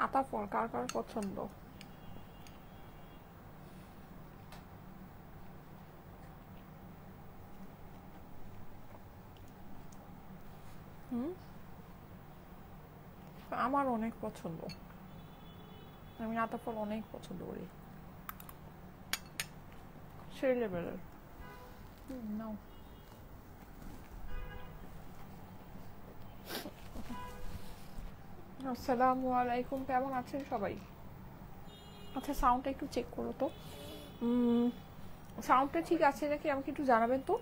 আতা ফল কার কার পছন্দ? আমার অনেক পছন্দ, আমি আতা ফল অনেক পছন্দ করি, সেই লেভেলের। নাও আসসালামু আলাইকুম, কেমন আছেন সবাই? আচ্ছা সাউন্ডটা একটু চেক করো তো, সাউন্ডটা ঠিক আছে নাকি আমাকে একটু জানাবেন তো।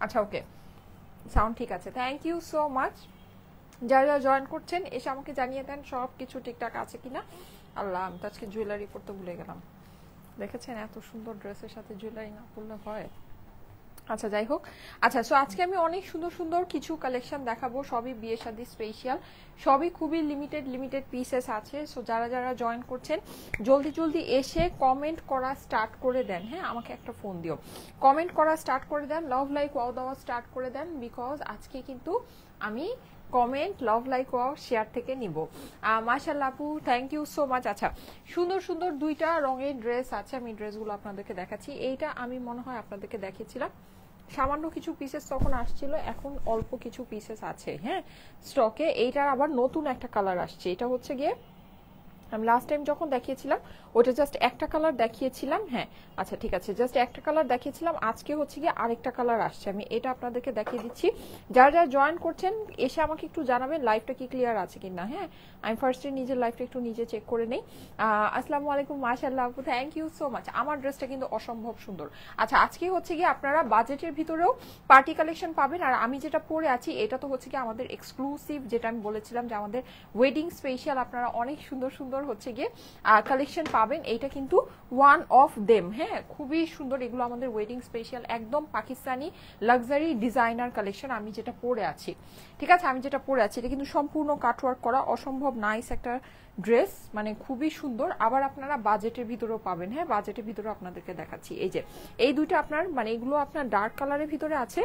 আচ্ছা ওকে, সাউন্ড ঠিক আছে, থ্যাংক ইউ সো মাচ। যারা যারা জয়েন করছেন এসে আমাকে জানিয়ে দেন সব কিছু ঠিকঠাক আছে কিনা। আল্লাহ, আমি তো আজকে জুয়েলারি পরতে ভুলে গেলাম। দেখেছেন এত সুন্দর ড্রেসের সাথে জুয়েলারি না পরলে হয়? আচ্ছা যাই হোক, আচ্ছা সো আজকে আমি অনেক সুন্দর সুন্দর কিছু কালেকশন দেখাবো, সবই বিয়ে শাদী স্পেশাল, সবই খুবই লিমিটেড পিসেস আছে। সো যারা যারা জয়েন করছেন জলদি জলদি এসে কমেন্ট করা স্টার্ট করে দেন। হ্যাঁ, আমাকে একটা ফোন দিও, কমেন্ট করা স্টার্ট করে দেন, লাভ লাইক ওয়াও দেওয়া স্টার্ট করে দেন, বিকজ আজকে কিন্তু আমি কমেন্ট লাভ লাইক ওয়াও শেয়ার থেকে নিব। মাশাআল্লাহ আপু, থ্যাংক ইউ সো মাচ। আচ্ছা সুন্দর সুন্দর দুইটা রঙের ড্রেস আছে, আমি ড্রেসগুলো আপনাদেরকে দেখাচ্ছি। এইটা আমি মনে হয় আপনাদেরকে দেখিয়েছিলাম, সামান্য কিছু পিসেস তখন আসছিল, এখন অল্প কিছু পিসেস আছে হ্যাঁ স্টকে। এইটার আবার নতুন একটা কালার আসছে, এটা হচ্ছে গিয়ে আমি লাস্ট টাইম যখন দেখিয়েছিলাম ওটা জাস্ট একটা কালার দেখিয়েছিলাম। হ্যাঁ আচ্ছা ঠিক আছে, জাস্ট একটা কালার দেখিয়েছিলাম, আজকে হচ্ছে গিয়ে আরেকটা কালার আসছে, আমি এটা আপনাদেরকে দেখিয়ে দিচ্ছি। যারা যারা জয়েন করছেন এসে আমাকে একটু জানাবেন লাইভটা কি ক্লিয়ার আছে কিনা। হ্যাঁ, আমি ফার্স্টে নিজের লাইভটা একটু নিজে চেক করে নেই। আসসালামু আলাইকুম, মাশাআল্লাহ আপু, থ্যাংক ইউ সো মাচ। আমার ড্রেসটা কিন্তু অসম্ভব সুন্দর। আচ্ছা আজকে হচ্ছে গিয়ে আপনারা বাজেটের ভিতরেও পার্টি কালেকশন পাবেন, আর আমি যেটা পরে আছি এটা তো হচ্ছে গিয়ে আমাদের এক্সক্লুসিভ, যেটা আমি বলেছিলাম যে আমাদের ওয়েডিং স্পেশাল, আপনারা অনেক সুন্দর সুন্দর হচ্ছে গিয়ে কালেকশন পাবেন। এইটা কিন্তু ওয়ান অফ দেম। হ্যাঁ, খুবই সুন্দর, এগুলো আমাদের ওয়েডিং স্পেশাল, একদম পাকিস্তানি লাক্সারি ডিজাইনার কালেকশন। আমি যেটা পরে আছি, ঠিক আছে, আমি যেটা পরে আছি এটা কিন্তু সম্পূর্ণ কাটওয়ার্ক করা, অসম্ভব নাইস একটা ড্রেস, মানে খুবই সুন্দর। আবার আপনারা বাজেটের ভিতরেও পাবেন। হ্যাঁ, বাজেটের ভিতরে আপনাদেরকে দেখাচ্ছি, এই যে এই দুইটা আপনার, মানে এগুলো আপনার ডার্ক কালারের ভিতরে আছে,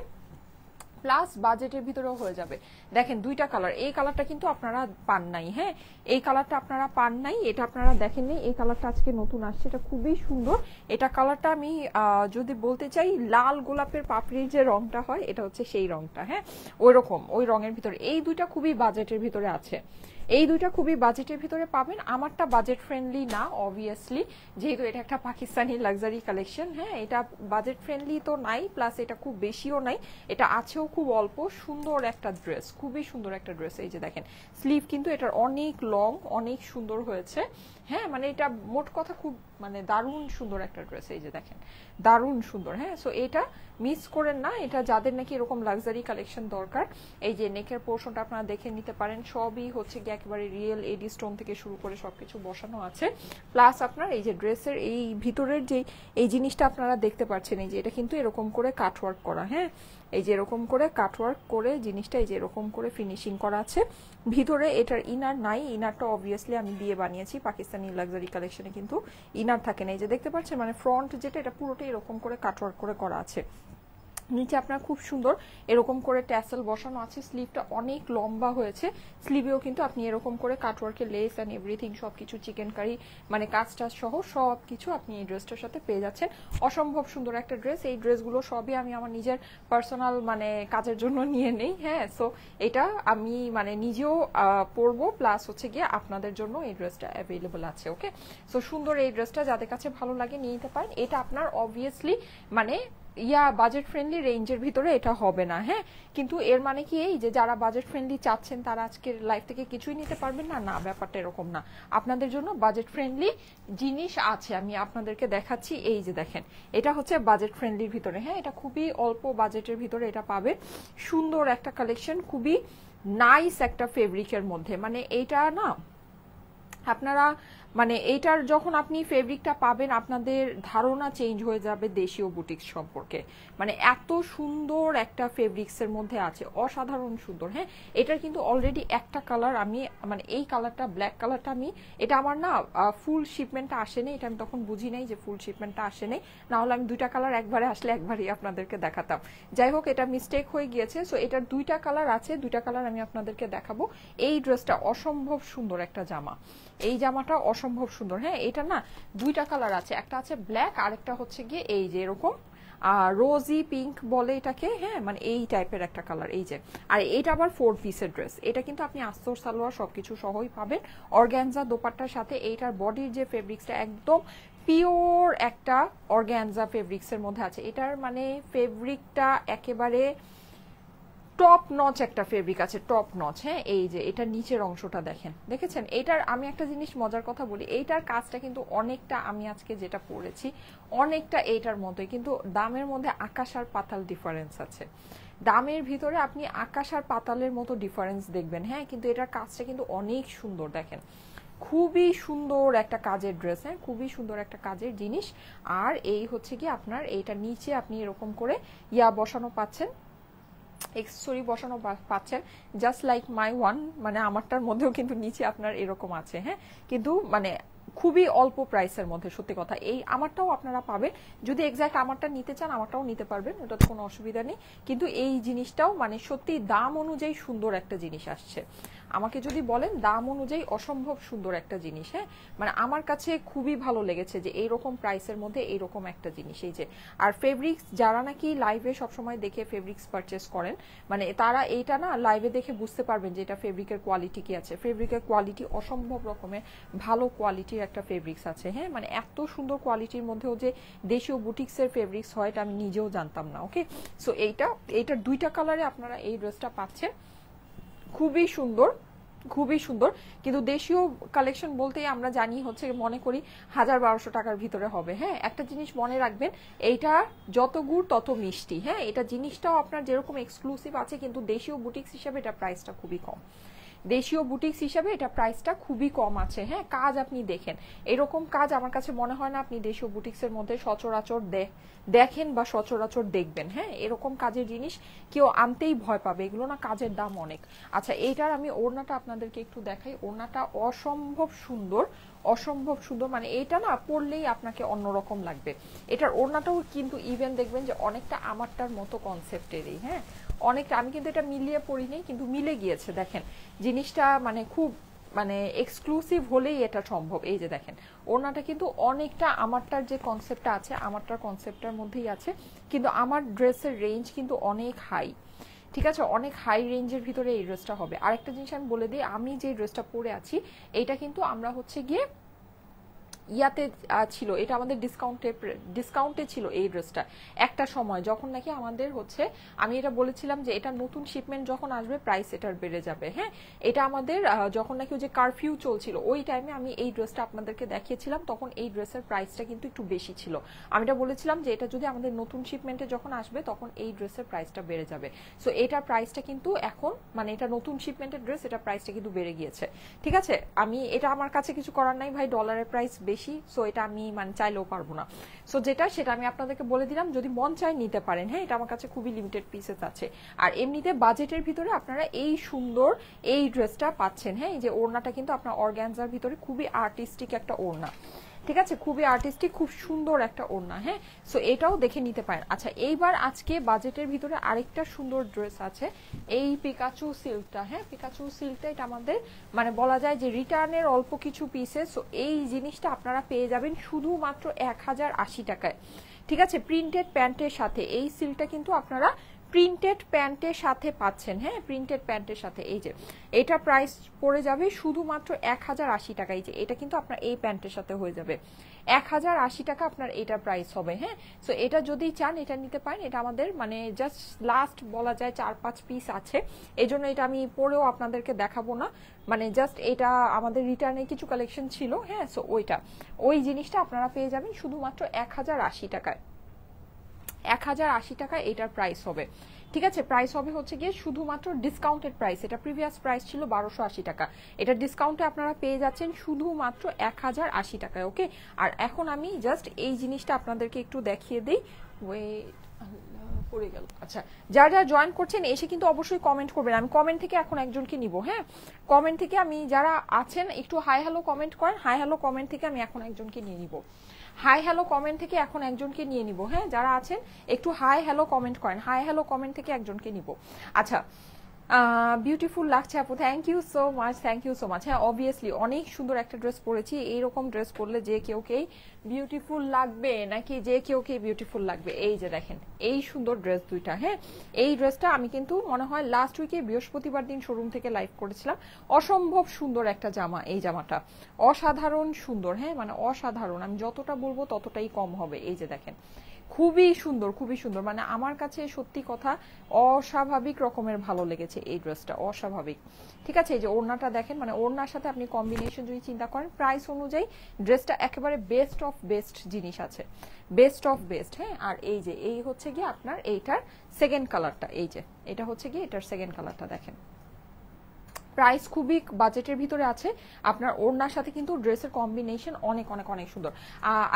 প্লাস বাজেটের ভিতরেও হয়ে যাবে। দেখেন দুইটা কালার, এই কালারটা কিন্তু আপনারা পান নাই। হ্যাঁ, এই কালারটা আপনারা পান নাই, এটা আপনারা দেখেননি, এই কালারটা আজকে নতুন আসছে, এটা খুবই সুন্দর। এটা কালারটা আমি যদি বলতে চাই লাল গোলাপের পাপড়ির যে রংটা হয় এটা হচ্ছে সেই রংটা। হ্যাঁ, ওই রকম ওই রঙের ভিতরে এই দুইটা খুবই বাজেটের ভিতরে আছে, এই দুইটা খুবই বাজেটের ভিতরে পাবেন। আমারটা বাজেট ফ্রেন্ডলি না অবভিয়াসলি, যেহেতু এটা একটা পাকিস্তানি লাক্সারি কালেকশন। হ্যাঁ, এটা বাজেট ফ্রেন্ডলি তো নাই, প্লাস এটা খুব বেশিও নাই, এটা আছেও খুব অল্প। সুন্দর একটা ড্রেস, খুবই সুন্দর একটা ড্রেস। এই যে দেখেন স্লিভ কিন্তু এটার অনেক লং, অনেক সুন্দর হয়েছে। হ্যাঁ, মানে এটা মোট কথা খুব মানে দারুণ সুন্দর একটা ড্রেস। এই যে দেখেন দারুণ সুন্দর। হ্যাঁ, সো এটা মিস করেন না, এটা যাদের নাকি এরকম লাক্সারি কালেকশন দরকার। এই যে নেকের পোর্শনটা আপনারা দেখে নিতে পারেন, সবই হচ্ছে গিয়ে একেবারে রিয়েল এডি স্টোন থেকে শুরু করে সবকিছু বসানো আছে। প্লাস আপনার এই যে ড্রেসের এই ভিতরের যে এই জিনিসটা আপনারা দেখতে পাচ্ছেন, এই যে এটা কিন্তু এরকম করে কাটওয়ার্ক করা। হ্যাঁ, এই যে এরকম করে কাটওয়ার্ক করে জিনিসটা এই যে এরকম করে ফিনিশিং করা আছে। ভিতরে এটার ইনার নাই, ইনারটা অবভিয়াসলি আমি দিয়ে বানিয়েছি, পাকিস্তানি লাক্সারি কালেকশনে কিন্তু ইনার থাকে না। এই যে দেখতে পাচ্ছেন মানে ফ্রন্ট যেটা, এটা পুরোটাই এরকম করে কাটওয়ার্ক করে করা আছে। নিচে আপনার খুব সুন্দর এরকম করে ট্যাসেল বসানো আছে, স্লিভটা অনেক লম্বা হয়েছে, স্লিভেও কিন্তু আপনি এরকম করে কাটওয়ার্কের লেস অ্যান্ড এভরিথিং সবকিছু চিকেন কারি মানে কাজটা সহ সব কিছু আপনি এই ড্রেসটার সাথে পেয়ে যাচ্ছেন। অসম্ভব সুন্দর একটা ড্রেস। এই ড্রেসগুলো সবই আমি আমার নিজের পার্সোনাল মানে কাজের জন্য নিয়ে নেই। হ্যাঁ, সো এটা আমি মানে নিজেও পরবো, প্লাস হচ্ছে গিয়ে আপনাদের জন্য এই ড্রেসটা অ্যাভেলেবল আছে। ওকে, সো সুন্দর এই ড্রেসটা যাদের কাছে ভালো লাগে নিয়ে নিতে পারেন। এটা আপনার অবভিয়াসলি মানে বাজেট ফ্রেন্ডলি রেঞ্জের ভিতরে এটা হবে না। হ্যাঁ, কিন্তু এর মানে কি এই যে যারা বাজেট ফ্রেন্ডলি চাচ্ছেন তারা আজকের লাইফ থেকে কিছুই নিতে পারবেন না, না ব্যাপারটা এরকম না। আপনাদের জন্য বাজেট ফ্রেন্ডলি জিনিস আছে, আমি আপনাদেরকে দেখাচ্ছি। এই যে দেখেন এটা হচ্ছে বাজেট ফ্রেন্ডলির ভিতরে। হ্যাঁ, এটা খুবই অল্প বাজেটের ভিতরে এটা পাবে। সুন্দর একটা কালেকশন, খুবই নাইস একটা ফেব্রিকের মধ্যে, মানে এইটা না আপনারা মানে এইটার যখন আপনি ফেব্রিকটা পাবেন আপনাদের ধারণা চেঞ্জ হয়ে যাবে দেশীয় বুটিক্স সম্পর্কে। মানে এত সুন্দর একটা ফেব্রিক্সের মধ্যে আছে, অসাধারণ সুন্দর। হ্যাঁ, এটার কিন্তু অলরেডি একটা কালার আমি, মানে এই কালারটা ব্ল্যাক কালারটা আমি, এটা আমার না ফুল শিপমেন্টটা আসেনি, এটা আমি তখন বুঝি নাই যে ফুল শিপমেন্টটা আসেনি, না হলে আমি দুইটা কালার একবারে আসলে একবারই আপনাদেরকে দেখাতাম। যাই হোক, এটা মিস্টেক হয়ে গিয়েছে। সো এটার দুইটা কালার আছে, দুইটা কালার আমি আপনাদেরকে দেখাবো। এই ড্রেসটা অসম্ভব সুন্দর একটা জামা, এই জামাটা অসম্ভব সুন্দর। হ্যাঁ, এটা না দুইটা কালার আছে, একটা আছে ব্ল্যাক আর একটা হচ্ছে গিয়ে এই যে এরকম রোজি পিঙ্ক বলে এটাকে। হ্যাঁ, মানে এই টাইপের একটা কালার, এই যে। আর এটা আবার 4 পিসের ড্রেস, এটা কিন্তু আপনি আস্তর সালোয়ার সবকিছু সহই পাবেন, অর্গানজা দোপাট্টার সাথে। এইটার বডির যে ফেব্রিক্সটা একদম পিওর একটা অর্গানজা ফেব্রিক্সের মধ্যে আছে। এটার মানে ফেব্রিকটা একেবারে টপ নচ একটা ফেব্রিক আছে, টপ নচ। হ্যাঁ, এই যে এটা নিচের অংশটা দেখেন, দেখেছেন? এটার আমি একটা জিনিস মজার কথা বলি, এইটার কাজটা কিন্তু অনেকটা, আমি আজকে যেটা পরেছি অনেকটা এইটার মতোই, কিন্তু দামের মধ্যে আকাশ আর পাতাল ডিফারেন্স আছে। দামের ভিতরে আপনি আকাশ আর পাতালের মতো ডিফারেন্স দেখবেন। হ্যাঁ, কিন্তু এটার কাজটা কিন্তু অনেক সুন্দর, দেখেন খুবই সুন্দর একটা কাজের ড্রেস। হ্যাঁ, খুবই সুন্দর একটা কাজের জিনিস। আর এই হচ্ছে কি আপনার এইটা নিচে আপনি এরকম করে ইয়া বসানো পাচ্ছেন, এক্সেসরি বসানো পাচ্ছেন, জাস্ট লাইক মাই ওয়ান। মানে আমারটার মধ্যেও কিন্তু নিচে আপনার এরকম আছে। হ্যাঁ, কিন্তু মানে খুবই অল্প প্রাইসের মধ্যে, সত্যি কথা। এই আমারটাও আপনারা পাবেন, যদি এক্স্যাক্ট আমারটা নিতে চান আমারটাও নিতে পারবেন, ওটাতে কোনো অসুবিধা নেই। কিন্তু এই জিনিসটাও মানে সত্যি দাম অনুযায়ী সুন্দর একটা জিনিস আসছে। আমাকে যদি বলেন দাম অনুযায়ী অসম্ভব সুন্দর একটা জিনিস। হ্যাঁ, মানে আমার কাছে খুবই ভালো লেগেছে যে এইরকম প্রাইসের মধ্যে এইরকম একটা জিনিস। এই যে, আর ফেব্রিক্স যারা নাকি লাইভে সবসময় দেখে ফেব্রিক্স পারচেস করেন, মানে তারা এইটা না লাইভে দেখে বুঝতে পারবেন যে এটা ফেব্রিকের কোয়ালিটি কি আছে। ফেব্রিকের কোয়ালিটি অসম্ভব রকমের ভালো কোয়ালিটির একটা ফেব্রিক্স আছে। হ্যাঁ, মানে এত সুন্দর কোয়ালিটির মধ্যেও যে দেশীয় বুটিক্সের ফেব্রিক্স হয় এটা আমি নিজেও জানতাম না। ওকে, সো এইটার দুইটা কালারে আপনারা এই ড্রেসটা পাচ্ছেন, খুবই সুন্দর, খুবই সুন্দর। কিন্তু দেশীয় কালেকশন বলতেই আমরা জানি হচ্ছে, মনে করি 1000-1200 টাকার ভিতরে হবে। হ্যাঁ, একটা জিনিস মনে রাখবেন, এইটা যত গুড় তত মিষ্টি। হ্যাঁ, এটা জিনিসটাও আপনার যেরকম এক্সক্লুসিভ আছে, কিন্তু দেশীয় বুটিক্স হিসেবে এটা প্রাইসটা খুবই কম। দেশীয় বুটিক্স হিসাবে এটা প্রাইসটা খুবই কম আছে। হ্যাঁ, কাজ আপনি দেখেন, এরকম কাজ আমার কাছে মনে হয় না আপনি দেশীয় বুটিক্সের মধ্যে সচরাচর দেখেন বা সচরাচর দেখবেন। হ্যাঁ, এরকম কাজের জিনিস কেউ আনতেই ভয় পাবে, এগুলো না কাজের দাম অনেক। আচ্ছা, এইটার আমি ওড়নাটা আপনাদেরকে একটু দেখাই। ওড়নাটা অসম্ভব সুন্দর, অসম্ভব সুন্দর। মানে এটা না পরলেই আপনাকে অন্যরকম লাগবে। এটার ওড়নাটাও কিন্তু ইভেন দেখবেন যে অনেকটা আমারটার মতো কনসেপ্টেরই। হ্যাঁ, অনেকটা, আমি কিন্তু এটা মিলিয়ে পড়িনি কিন্তু মিলে গিয়েছে। দেখেন জিনিসটা মানে খুব মানে এক্সক্লুসিভ হলেই এটা সম্ভব। এই যে দেখেন ওড়নাটা কিন্তু অনেকটা আমারটার যে কনসেপ্টটা আছে, আমারটার কনসেপ্টটার মধ্যেই আছে, কিন্তু আমার ড্রেসের রেঞ্জ কিন্তু অনেক হাই। ঠিক আছে, অনেক হাই রেঞ্জের ভিতরে এই ড্রেসটা হবে। আরেকটা জিনিস আমি বলে দিই, আমি যে ড্রেসটা পরে আছি এইটা কিন্তু আমরা হচ্ছে গিয়ে ইয়াতে ছিল, এটা আমাদের ডিসকাউন্টে ছিল এই ড্রেসটা একটা সময়, যখন নাকি আমাদের হচ্ছে, আমি এটা বলেছিলাম যে এটা নতুন শিপমেন্ট যখন আসবে প্রাইস এটার বেড়ে যাবে। হ্যাঁ, এটা আমাদের যখন নাকি ওই যে কারফিউ চলছিল ওই টাইমে আমি এই ড্রেসটা আপনাদেরকে দেখিয়েছিলাম, তখন এই ড্রেসের প্রাইসটা কিন্তু একটু বেশি ছিল। আমি এটা বলেছিলাম যে এটা যদি আমাদের নতুন শিপমেন্টে যখন আসবে তখন এই ড্রেসের প্রাইসটা বেড়ে যাবে। সো এটার প্রাইসটা কিন্তু এখন, মানে এটা নতুন শিপমেন্টের ড্রেস, এটা প্রাইসটা কিন্তু বেড়ে গিয়েছে। ঠিক আছে, আমি এটা আমার কাছে কিছু করার নাই ভাই, ডলারের প্রাইস বেশি, সো এটা আমি মানে চাইলেও পারবো না। সো সেটা আমি আপনাদেরকে বলে দিলাম, যদি মন চায় নিতে পারেন। হ্যাঁ, এটা আমার কাছে খুবই লিমিটেড পিসেস আছে। আর এমনিতে বাজেটের ভিতরে আপনারা এই সুন্দর এই ড্রেসটা পাচ্ছেন। হ্যাঁ, এই যে ওড়নাটা কিন্তু আপনার অর্গানজার ভিতরে খুবই আর্টিস্টিক একটা ওড়না। ঠিক আছে, খুবই আর্টিস্টিক, খুব সুন্দর একটা ওড়না। হ্যাঁ, সো এটাও দেখে নিতে পারেন। আচ্ছা, এইবার আজকে বাজেটের ভিতরে আরেকটা সুন্দর ড্রেস আছে, এই পিকাচু সিল্কটা। হ্যাঁ, পিকাচু সিল্কটা এটা আমাদের মানে বলা যায় যে রিটার্নের অল্প কিছু পিসেস। সো এই জিনিসটা আপনারা পেয়ে যাবেন শুধুমাত্র 1080 টাকায়। ঠিক আছে, প্রিন্টেড প্যান্টের সাথে এই সিল্কটা কিন্তু আপনারা প্রিন্টেড প্যান্টের সাথে পাচ্ছেন। হ্যাঁ, প্রিন্টেড প্যান্টের সাথে এই যে এটা প্রাইস পড়ে যাবে শুধুমাত্র 1080 টাকা। এই যে এটা কিন্তু আপনার এই প্যান্টের সাথে হয়ে যাবে 1080 টাকা আপনার এটা প্রাইস হবে। হ্যাঁ, সো এটা যদি চান এটা নিতে পারেন। এটা আমাদের মানে জাস্ট লাস্ট বলা যায় 4-5 পিস আছে, এই জন্য এটা আমি পরেও আপনাদেরকে দেখাবো না। মানে জাস্ট এটা আমাদের রিটার্নে কিছু কালেকশন ছিল। হ্যাঁ, সো ওই জিনিসটা আপনারা পেয়ে যাবেন শুধুমাত্র 1080 টাকায়। 1080 টাকা এটার প্রাইস হবে। ঠিক আছে, প্রাইস হবে হচ্ছে গিয়ে শুধুমাত্র ডিসকাউন্টেড প্রাইস, এটা প্রিভিয়াস প্রাইস ছিল 1280 টাকা, এটা ডিসকাউন্টে আপনারা পেয়ে যাচ্ছেন শুধুমাত্র 1080 টাকায়। ওকে, আর এখন আমি জাস্ট এই জিনিসটা আপনাদেরকে একটু দেখিয়ে দিই। ওয়েট, পড়ে গেল। আচ্ছা, যারা জয়েন করছেন এসে কিন্তু অবশ্যই কমেন্ট করবেন, আমি কমেন্ট থেকে এখন একজনকে নিব। হ্যাঁ, কমেন্ট থেকে আমি যারা আছেন একটু হাই হ্যালো কমেন্ট করেন, হাই হ্যালো কমেন্ট থেকে আমি এখন একজনকে নিয়ে নিব। হাই হ্যালো কমেন্ট থেকে এখন একজনকে নিয়ে নিব। হ্যাঁ, যারা আছেন একটু হাই হ্যালো কমেন্ট করেন, হাই হ্যালো কমেন্ট থেকে একজনকে নিব। আচ্ছা, বিউটিফুল লাগছে আপু, thank you so much, thank you so much. হ্যাঁ, অবভিয়াসলি অনেক সুন্দর একটা ড্রেস পরেছি, এইরকম ড্রেস পরলে যে কেউ কেই বিউটিফুল লাগবে নাকি, যে কেউ কেই বিউটিফুল লাগবে। এই যে দেখেন এই সুন্দর ড্রেস দুইটা। হ্যাঁ, এই ড্রেসটা আমি কিন্তু মনে হয় লাস্ট উইকে বৃহস্পতিবার দিন শোরুম থেকে লাইভ করেছিলাম। অসম্ভব সুন্দর একটা জামা, এই জামাটা অসাধারণ সুন্দর। হ্যাঁ, মানে অসাধারণ, আমি যতটা বলবো ততটাই কম হবে। এই যে দেখেন খুবই সুন্দর, খুবই সুন্দর, মানে আমার কাছে সত্যি কথা অস্বাভাবিক রকমের ভালো লেগেছে এই ড্রেসটা, অস্বাভাবিক। ঠিক আছে, এই যে ওড়নাটা দেখেন, মানে ওড়নার সাথে আপনি কম্বিনেশন যদি চিন্তা করেন প্রাইস অনুযায়ী ড্রেসটা একেবারে বেস্ট অফ বেস্ট জিনিস আছে, বেস্ট অফ বেস্ট। হ্যাঁ, আর এই যে এই হচ্ছে গিয়ে আপনার এইটার সেকেন্ড কালারটা, এই যে এটা হচ্ছে গিয়ে এটার সেকেন্ড কালারটা দেখেন। প্রাইস খুবই বাজেটের ভিতরে আছে, আপনার ওড়নার সাথে কিন্তু ড্রেসের কম্বিনেশন অনেক অনেক অনেক সুন্দর।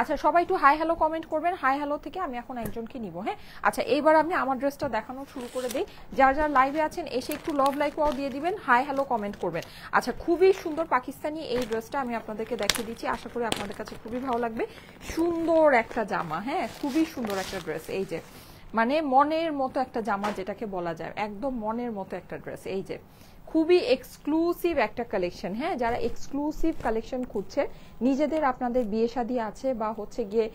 আচ্ছা, সবাই একটু হাই হ্যালো কমেন্ট করবেন, হাই হ্যালো থেকে আমি এখন একজনকে নিব। হ্যাঁ, আচ্ছা, এইবার আমি আমার ড্রেসটা দেখানো শুরু করে দিই। যারা যারা লাইভে আছেন এসে একটু লাভ লাইক ওয়াও দিয়ে দিবেন, হাই হ্যালো কমেন্ট করবেন। আচ্ছা, খুবই সুন্দর পাকিস্তানি এই ড্রেসটা আমি আপনাদেরকে দেখিয়ে দিচ্ছি, আশা করি আপনাদের কাছে খুবই ভালো লাগবে। সুন্দর একটা জামা, হ্যাঁ খুবই সুন্দর একটা ড্রেস, এই যে মানে মনের মতো একটা জামা যেটাকে বলা যায়, একদম মনের মতো একটা ড্রেস। এই যে খুবই এক্সক্লুসিভ একটা কালেকশন। হ্যাঁ, যারা এক্সক্লুসিভ কালেকশন খুঁজছে, নিজেদের আপনাদের বিয়ে শাদী আছে বা হচ্ছে গিয়ে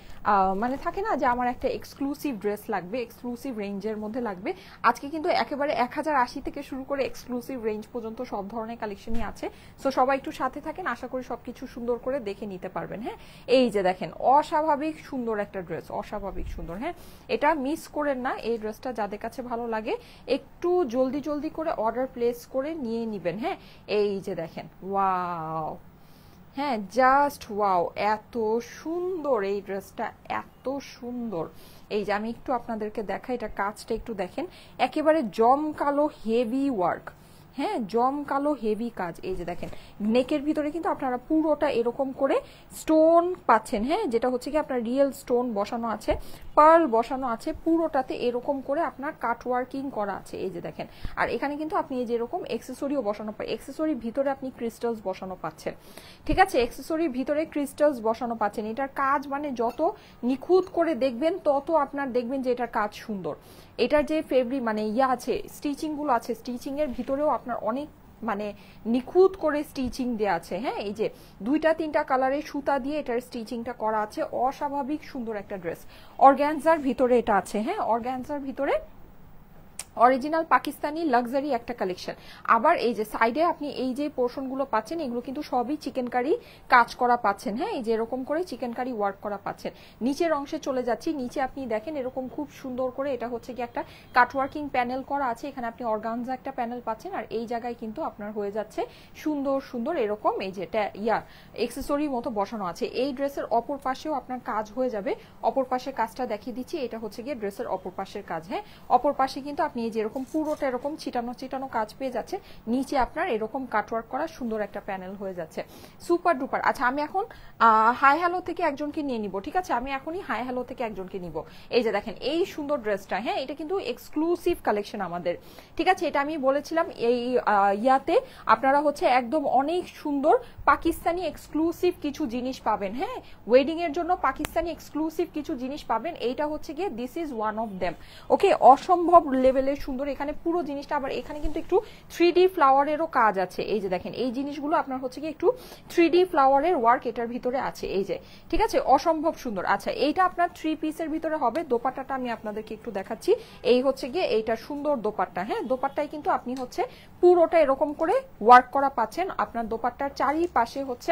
মানে থাকে না যে আমার একটা এক্সক্লুসিভ ড্রেস লাগবে, এক্সক্লুসিভ রেঞ্জের মধ্যে লাগবে, আজকে কিন্তু একেবারে 1080 থেকে শুরু করে এক্সক্লুসিভ রেঞ্জ পর্যন্ত সব ধরনের কালেকশনই আছে। সো সবাই একটু সাথে থাকেন, আশা করি সবকিছু সুন্দর করে দেখে নিতে পারবেন। হ্যাঁ, এই যে দেখেন অস্বাভাবিক সুন্দর একটা ড্রেস, অস্বাভাবিক সুন্দর। হ্যাঁ, এটা মিস করেন না, এই ড্রেসটা যাদের কাছে ভালো লাগে একটু জলদি জলদি করে অর্ডার প্লেস করে নিয়ে নিবেন। হ্যাঁ, এই যে দেখেন ওয়াও, হ্যাঁ জাস্ট ওয়াও, এত সুন্দর এই ড্রেসটা, এত সুন্দর। এই যে আমি একটু আপনাদেরকে দেখাই, এটা কাজটা একটু দেখেন, একেবারে জমকালো হেভি ওয়ার্ক। হ্যাঁ, জমকালো হেভি কাজ। এই যে দেখেন নেকের ভিতরে কিন্তু আপনারা পুরোটা এরকম করে স্টোন পাচ্ছেন। হ্যাঁ, যেটা হচ্ছে কি আপনার রিয়েল স্টোন বসানো আছে, পার্ল বসানো আছে, পুরোটাতে এরকম করে আপনার কাট ওয়ার্কিং করা আছে। এই যে দেখেন, আর এখানে কিন্তু আপনি এই যেরকম এক্সেসরিও বসানো পাই, এক্সেসরির ভিতরে আপনি ক্রিস্টালস বসানো পাচ্ছেন। ঠিক আছে, এক্সেসরির ভিতরে ক্রিস্টালস বসানো পাচ্ছেন। এটার কাজ মানে যত নিখুঁত করে দেখবেন তত আপনার দেখবেন যে এটার কাজ সুন্দর। এটার যে ফেব্রিক মানে ইয়া আছে, স্টিচিং গুলো আছে, স্টিচিং এর ভিতরেও আপনার অনেক মানে নিখুঁত করে স্টিচিং দেওয়া আছে। হ্যাঁ, এই যে 2-3টা কালারের সুতা দিয়ে এটার স্টিচিংটা করা আছে, অস্বাভাবিক সুন্দর একটা ড্রেস। অর্গানজার ভিতরে এটা আছে। হ্যাঁ, অর্গানজার ভিতরে অরিজিনাল পাকিস্তানি লাক্সারি একটা কালেকশন। আবার এই যে সাইডে আপনি এই যে পোর্শনগুলো পাচ্ছেন এগুলো কিন্তু সবই চিকেন কারি কাজ করা পাচ্ছেন। হ্যাঁ, এই যে এরকম করে চিকেন কারি ওয়ার্ক করা পাচ্ছেন। নিচের অংশে চলে যাচ্ছি, নিচে আপনি দেখেন এরকম খুব সুন্দর করে এটা হচ্ছে কি একটা কাটওয়ার্কিং প্যানেল করা আছে, এখানে আপনি অর্গানজা একটা প্যানেল পাচ্ছেন, আর এই জায়গায় কিন্তু আপনার হয়ে যাচ্ছে সুন্দর সুন্দর এরকম এই যে এক্সেসরি মতো বসানো আছে। এই ড্রেসের অপর পাশেও আপনার কাজ হয়ে যাবে, অপর পাশের কাজটা দেখিয়ে দিচ্ছি, এটা হচ্ছে গিয়ে ড্রেসের অপর পাশের কাজ। হ্যাঁ, অপর পাশে কিন্তু আপনি এই যে এরকম পুরোটা এরকম ছিটানো ছিটানো কাজ পেয়ে যাচ্ছে, নিচে আপনার এরকম কাটওয়ার্ক করা সুন্দর একটা প্যানেল হয়ে যাচ্ছে, সুপার ডুপার। আচ্ছা, আমি এখন হাই হ্যালো থেকে একজনকে নিয়ে নিব। ঠিক আছে, আমি এখনই হাই হ্যালো থেকে একজনকে নিব। এই যে দেখেন এই সুন্দর ড্রেসটা, হ্যাঁ এটা কিন্তু এক্সক্লুসিভ কালেকশন আমাদের। ঠিক আছে, এটা আমি বলেছিলাম এই ইয়াতে আপনারা হচ্ছে একদম অনেক সুন্দর পাকিস্তানি এক্সক্লুসিভ কিছু জিনিস পাবেন। হ্যাঁ, ওয়েডিং এর জন্য পাকিস্তানি এক্সক্লুসিভ কিছু জিনিস পাবেন, এইটা হচ্ছে গিয়ে this is one of them. Okay, অসম্ভব লেভেলের সুন্দর এখানে পুরো জিনিসটা। আবার এখানে কিন্তু একটু 3D ফ্লাওয়ারেরও কাজ আছে। এই যে দেখেন এই জিনিসগুলো আপনার হচ্ছে কি একটু 3D ফ্লাওয়ারের ওয়ার্ক এটার ভিতরে আছে। এই যে ঠিক আছে, অসম্ভব সুন্দর। আচ্ছা, এইটা আপনার 3 পিসের ভিতরে হবে। দোপাট্টাটা আমি আপনাদেরকে একটু দেখাচ্ছি, এই হচ্ছে গিয়ে এইটা সুন্দর দোপাট্টা। হ্যাঁ, দোপাট্টায় কিন্তু আপনি হচ্ছে পুরোটা এরকম করে ওয়ার্ক করা পাচ্ছেন। আপনার দোপাট্টার চারিপাশে হচ্ছে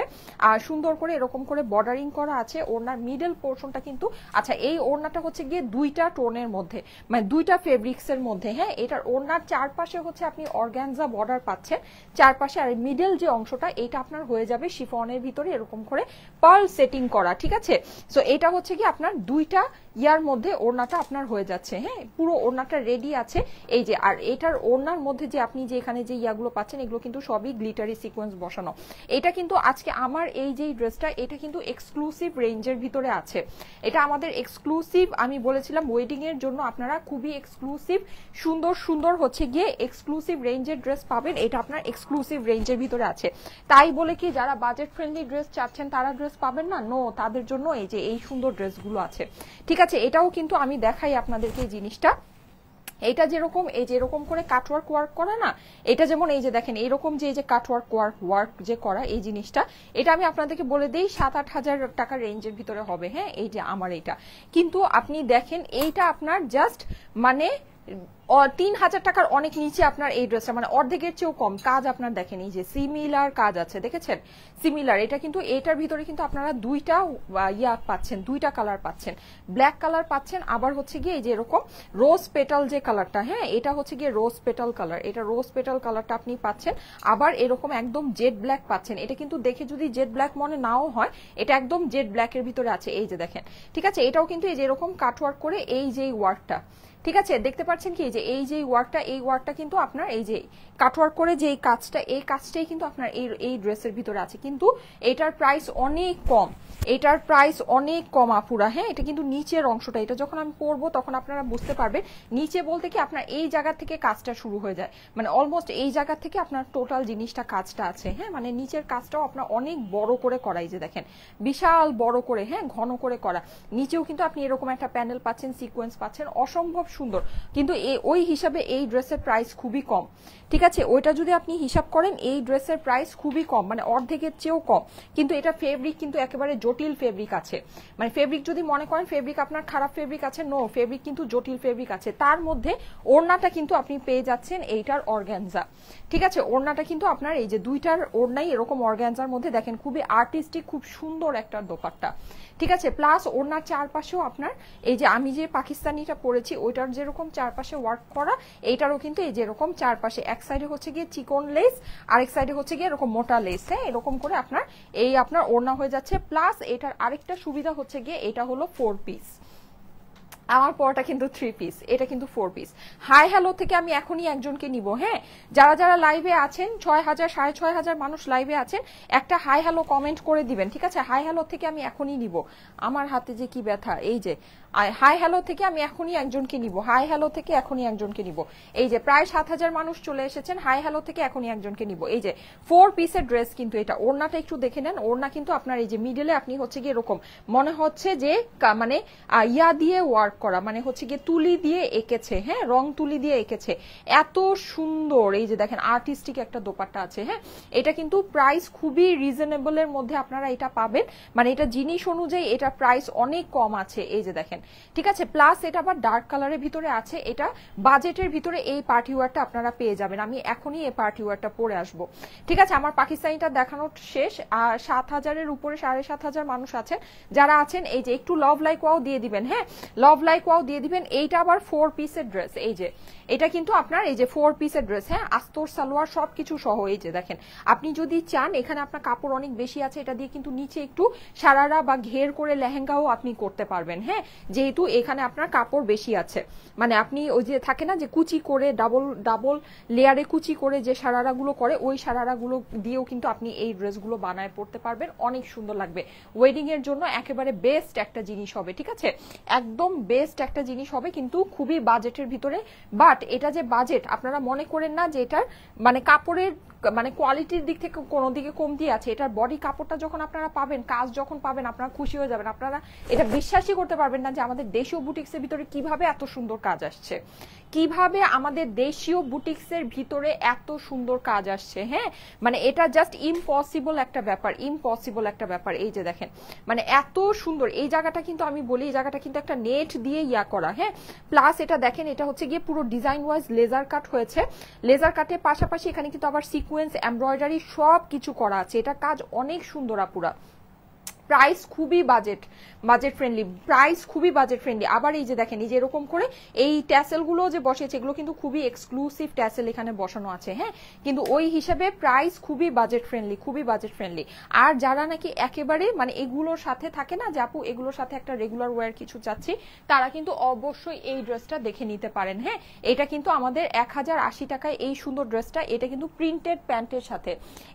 সুন্দর করে এরকম করে বর্ডারিং করা আছে। ওড়নার মিডল পোর্শনটা কিন্তু আচ্ছা, এই ওড়নাটা হচ্ছে গিয়ে 2টা টোনের মধ্যে, মানে 2টা ফেব্রিক্সের মধ্যে। হ্যাঁ, এটার ওড়নার চারপাশে হচ্ছে আপনি অর্গানজা বর্ডার পাচ্ছেন চারপাশে, আর মিডল যে অংশটা এটা আপনার হয়ে যাবে শিফনের ভিতরে এরকম করে পার্ল সেটিং করা। ঠিক আছে, সো এটা হচ্ছে কি আপনার 2টা ইয়ার মধ্যে ওড়নাটা আপনার হয়ে যাচ্ছে। হ্যাঁ, পুরো ওড়নাটা রেডি আছে এই যে। আর এটার ওড়নার মধ্যে যে আপনি যে এখানে যে ইয়াগুলো পাচ্ছেন এগুলো কিন্তু সবই গ্লিটারি সিকোয়েন্স বসানো। এটা কিন্তু আজকে আমার এই যে ড্রেসটা এটা কিন্তু এক্সক্লুসিভ রেঞ্জের ভিতরে আছে। এটা আমাদের এক্সক্লুসিভ, আমি বলেছিলাম ওয়েডিং এর জন্য আপনারা খুবই এক্সক্লুসিভ সুন্দর সুন্দর হচ্ছে গিয়ে এক্সক্লুসিভ রেঞ্জের ড্রেস পাবেন। এটা আপনার এক্সক্লুসিভ রেঞ্জের ভিতরে আছে। তাই বলে কি যারা বাজেট ফ্রেন্ডলি ড্রেস চাচ্ছেন তারা ড্রেস পাবেন না? নো, তাদের জন্য এই যে এই সুন্দর ড্রেসগুলো আছে। ঠিক আছে, এটাও কিন্তু আমি দেখাই আপনাদেরকে এই জিনিসটা। এটা যেরকম এই যে এরকম করে কাটওয়ার্ক ওয়ার্ক করা না, এটা যেমন এই যে দেখেন এইরকম যে এই যে কাটওয়ার্ক ওয়ার্ক যে করা এই জিনিসটা, এটা আমি আপনাদেরকে বলে দিই 7-8 হাজার টাকার রেঞ্জের ভিতরে হবে। হ্যাঁ, এই যে আমার এটা কিন্তু আপনি দেখেন এইটা আপনার জাস্ট মানে 3000 টাকার অনেক নিচে আপনার এই ড্রেসটা, মানে অর্ধেকের চেয়েও কম কাজ আপনার দেখেন এই যে সিমিলার কাজ আছে, দেখেছেন সিমিলার। এটা কিন্তু এটার ভিতরে কিন্তু আপনারা দুইটা ইয়া পাচ্ছেন, দুইটা কালার পাচ্ছেন, ব্ল্যাক কালার পাচ্ছেন, আবার হচ্ছে গিয়ে এই যে এরকম রোজ পেটাল যে কালারটা, হ্যাঁ এটা হচ্ছে গিয়ে রোজ পেটাল কালার, এটা রোজ পেটাল কালারটা আপনি পাচ্ছেন, আবার এরকম একদম জেড ব্ল্যাক পাচ্ছেন। এটা কিন্তু দেখে যদি জেড ব্ল্যাক মনে নাও হয়, এটা একদম জেড ব্ল্যাকের ভিতরে আছে এই যে দেখেন। ঠিক আছে, এটাও কিন্তু এই যে এরকম কাটওয়ার্ক করে এই যে ওয়ার্কটা, ঠিক আছে দেখতে পাচ্ছেন কি যে এই যে ওয়ার্কটা, এই ওয়ার্কটা কিন্তু আপনার এই যে কাটওয়ার্ক করে যে কাজটা, এই কাজটাই কিন্তু আপনার এই ড্রেসের ভিতরে আছে। কিন্তু এটার প্রাইস অনেক কম, এটার প্রাইস অনেক কম আপুরা। হ্যাঁ, এটা কিন্তু নিচের অংশটা, এটা যখন আমি পরবো তখন আপনারা বুঝতে পারবেন। নিচে বলতে কি আপনার এই জায়গা থেকে কাজটা শুরু হয়ে যায়, মানে অলমোস্ট এই জায়গা থেকে আপনার টোটাল জিনিসটা কাজটা আছে। হ্যাঁ, মানে নিচের কাজটাও আপনার অনেক বড় করে করা, এই যে দেখেন বিশাল বড় করে, হ্যাঁ ঘন করে করা। নিচেও কিন্তু আপনি এরকম একটা প্যানেল পাচ্ছেন, সিকোয়েন্স পাচ্ছেন, অসম্ভব সুন্দর। কিন্তু ওই হিসাবে এই ড্রেসের প্রাইস খুবই কম। ঠিক আছে, ওইটা যদি আপনি হিসাব করেন এই ড্রেসের প্রাইস খুবই কম, মানে অর্ধেকের চেয়েও কম। কিন্তু এটা ফেব্রিক কিন্তু একেবারে জটিল ফেব্রিক আছে, মানে ফেব্রিক যদি মনে করেন ফেব্রিক আপনার খারাপ ফেব্রিক আছে, নো, ফেব্রিক কিন্তু জটিল ফেব্রিক আছে। তার মধ্যে ওড়নাটা কিন্তু আপনি পেয়ে যাচ্ছেন এইটার অর্গানজা। ঠিক আছে, ওড়নাটা কিন্তু আপনার এই যে দুইটার ওড়নাই এরকম অর্গানজার মধ্যে দেখেন, খুবই আর্টিস্টিক, খুব সুন্দর একটা দোপাট্টা। ঠিক আছে, প্লাস ওড়নার চারপাশেও আপনার এই যে আমি যে পাকিস্তানিটা পরেছি ওইটার যেরকম চারপাশে ওয়ার্ক করা, এইটারও কিন্তু এই যে এরকম চারপাশে এক সাইডে হচ্ছে গিয়ে চিকন লেস, আরেক সাইডে হচ্ছে গিয়ে এরকম মোটা লেস। হ্যাঁ, এরকম করে আপনার এই আপনার ওড়না হয়ে যাচ্ছে। প্লাস এটার আরেকটা সুবিধা হচ্ছে গিয়ে এটা হলো 4 পিস, আমার পরটা কিন্তু 3 পিস, এটা কিন্তু 4 পিস। হাই হ্যালো থেকে আমি এখনই একজনকে নিব। হ্যাঁ, যারা যারা লাইভে আছেন 6000 6500 মানুষ লাইভে আছেন, একটা হাই হ্যালো কমেন্ট করে দিবেন। ঠিক আছে, হাই হ্যালো থেকে আমি এখনই নিব। আমার হাতে যে কি ব্যথা, এই যে হাই হ্যালো থেকে আমি এখনই একজনকে নিব, হাই হ্যালো থেকে এখনই একজনকে নিব। এই যে প্রায় 7000 মানুষ চলে এসেছেন, হাই হ্যালো থেকে এখনই একজনকে নিব। এই যে 4 পিসের ড্রেস কিন্তু এটা। ওড়নাটা একটু দেখে নেন, ওড়না কিন্তু আপনার এই যে মিডলে আপনি হচ্ছে গিয়ে এরকম মনে হচ্ছে যে মানে ইয়া দিয়ে ওয়ার্ক করা, মানে হচ্ছে গিয়ে তুলি দিয়ে এঁকেছে, হ্যাঁ রং তুলি দিয়ে এঁকেছে, এত সুন্দর। এই যে দেখেন আর্টিস্টিক একটা দোপাট্টা আছে। হ্যাঁ, এটা কিন্তু প্রাইস খুবই রিজনেবলের মধ্যে আপনারা এটা পাবেন, মানে এটা জিনিস অনুযায়ী এটা প্রাইস অনেক কম আছে। এই যে দেখেন, ঠিক আছে, প্লাস এটা আবার ডার্ক কালারের ভিতরে আছে। এটা বাজেটের ভিতরে এই পার্টি ওয়্যারটা আপনারা পেয়ে যাবেন। আমি এখনই এই পার্টি ওয়্যারটা পরে আসবো। ঠিক আছে, আমার পাকিস্তানিটা দেখানো শেষ। 7000-এর উপরে 7500 মানুষ আছেন যারা আছেন, এই যে একটু লাভ লাইক ওয়াও দিয়ে দিবেন। হ্যাঁ, লাভ লাইক ওয়াও দিয়ে দিবেন। এইটা আবার 4 পিসের ড্রেস। এই যে এটা কিন্তু আপনার এই যে 4 পিসের ড্রেস। হ্যাঁ, আস্তর সালোয়ার সবকিছু সহ। এই যে দেখেন, আপনি যদি চান এখানে আপনার কাপড় অনেক বেশি আছে, এটা দিয়ে কিন্তু নিচে একটু সারারা বা ঘের করে লেহেঙ্গাও আপনি করতে পারবেন। হ্যাঁ, যেহেতু এখানে আপনার কাপড় বেশি আছে, মানে আপনি ওই যে থাকে না যে কুচি করে ডাবল লেয়ারে কুচি করে যে সারারাগুলো করে, ওই সারারাগুলো দিয়েও কিন্তু আপনি এই ড্রেসগুলো বানায় পড়তে পারবেন, অনেক সুন্দর লাগবে। ওয়েডিং এর জন্য একেবারে বেস্ট একটা জিনিস হবে। ঠিক আছে, একদম বেস্ট একটা জিনিস হবে, কিন্তু খুবই বাজেটের ভিতরে। বাট এটা যে বাজেট আপনারা মনে করেন না যে এটার মানে কাপড়ের মানে কোয়ালিটির দিক থেকে কোনো দিকে কমতি আছে। এটার বডি কাপড়টা যখন আপনারা পাবেন, কাজ যখন পাবেন, আপনারা খুশি হয়ে যাবেন। আপনারা এটা বিশ্বাসই করতে পারবেন না যে আমাদের দেশীয় বুটিক্সের ভিতরে কিভাবে এত সুন্দর কাজ আসছে, কিভাবে আমাদের দেশীয় বুটিক্সের ভিতরে এত সুন্দর কাজ আসছে। হ্যাঁ, মানে এটা জাস্ট ইম্পসিবল একটা ব্যাপার, ইম্পসিবল একটা ব্যাপার। এই যে দেখেন, মানে এত সুন্দর। এই জায়গাটা কিন্তু আমি বলি, এই জায়গাটা কিন্তু একটা নেট দিয়ে ইয়া করা। হ্যাঁ, প্লাস এটা দেখেন, এটা হচ্ছে গিয়ে পুরো ডিজাইন ওয়াইজ লেজার কাট হয়েছে। লেজার কাটের পাশাপাশি এখানে কিন্তু আবার সিকোয়েন্স, এমব্রয়ডারি সব কিছু করা আছে। এটা কাজ অনেক সুন্দর আপুরা। প্রাইস খুবই বাজেট ফ্রেন্ডলি, প্রাইস খুবই বাজেট ফ্রেন্ডলি। আবার এই যে দেখেন এই যে এরকম করে এই ট্যাসেলগুলো যে বসেছে এগুলো কিন্তু খুবই এক্সক্লুসিভ ট্যাসেল এখানে বসানো আছে, হ্যাঁ, কিন্তু ওই হিসাবে প্রাইস খুবই বাজেট ফ্রেন্ডলি, খুবই বাজেট ফ্রেন্ডলি। আর যারা নাকি একেবারে মানে এগুলোর সাথে থাকে না যে আপু এগুলোর সাথে একটা রেগুলার ওয়্যার কিছু চাচ্ছি, তারা কিন্তু অবশ্যই এই ড্রেসটা দেখে নিতে পারেন। হ্যাঁ, এটা কিন্তু আমাদের 1080 টাকায় এই সুন্দর ড্রেসটা, এটা কিন্তু প্রিন্টেড প্যান্টের সাথে,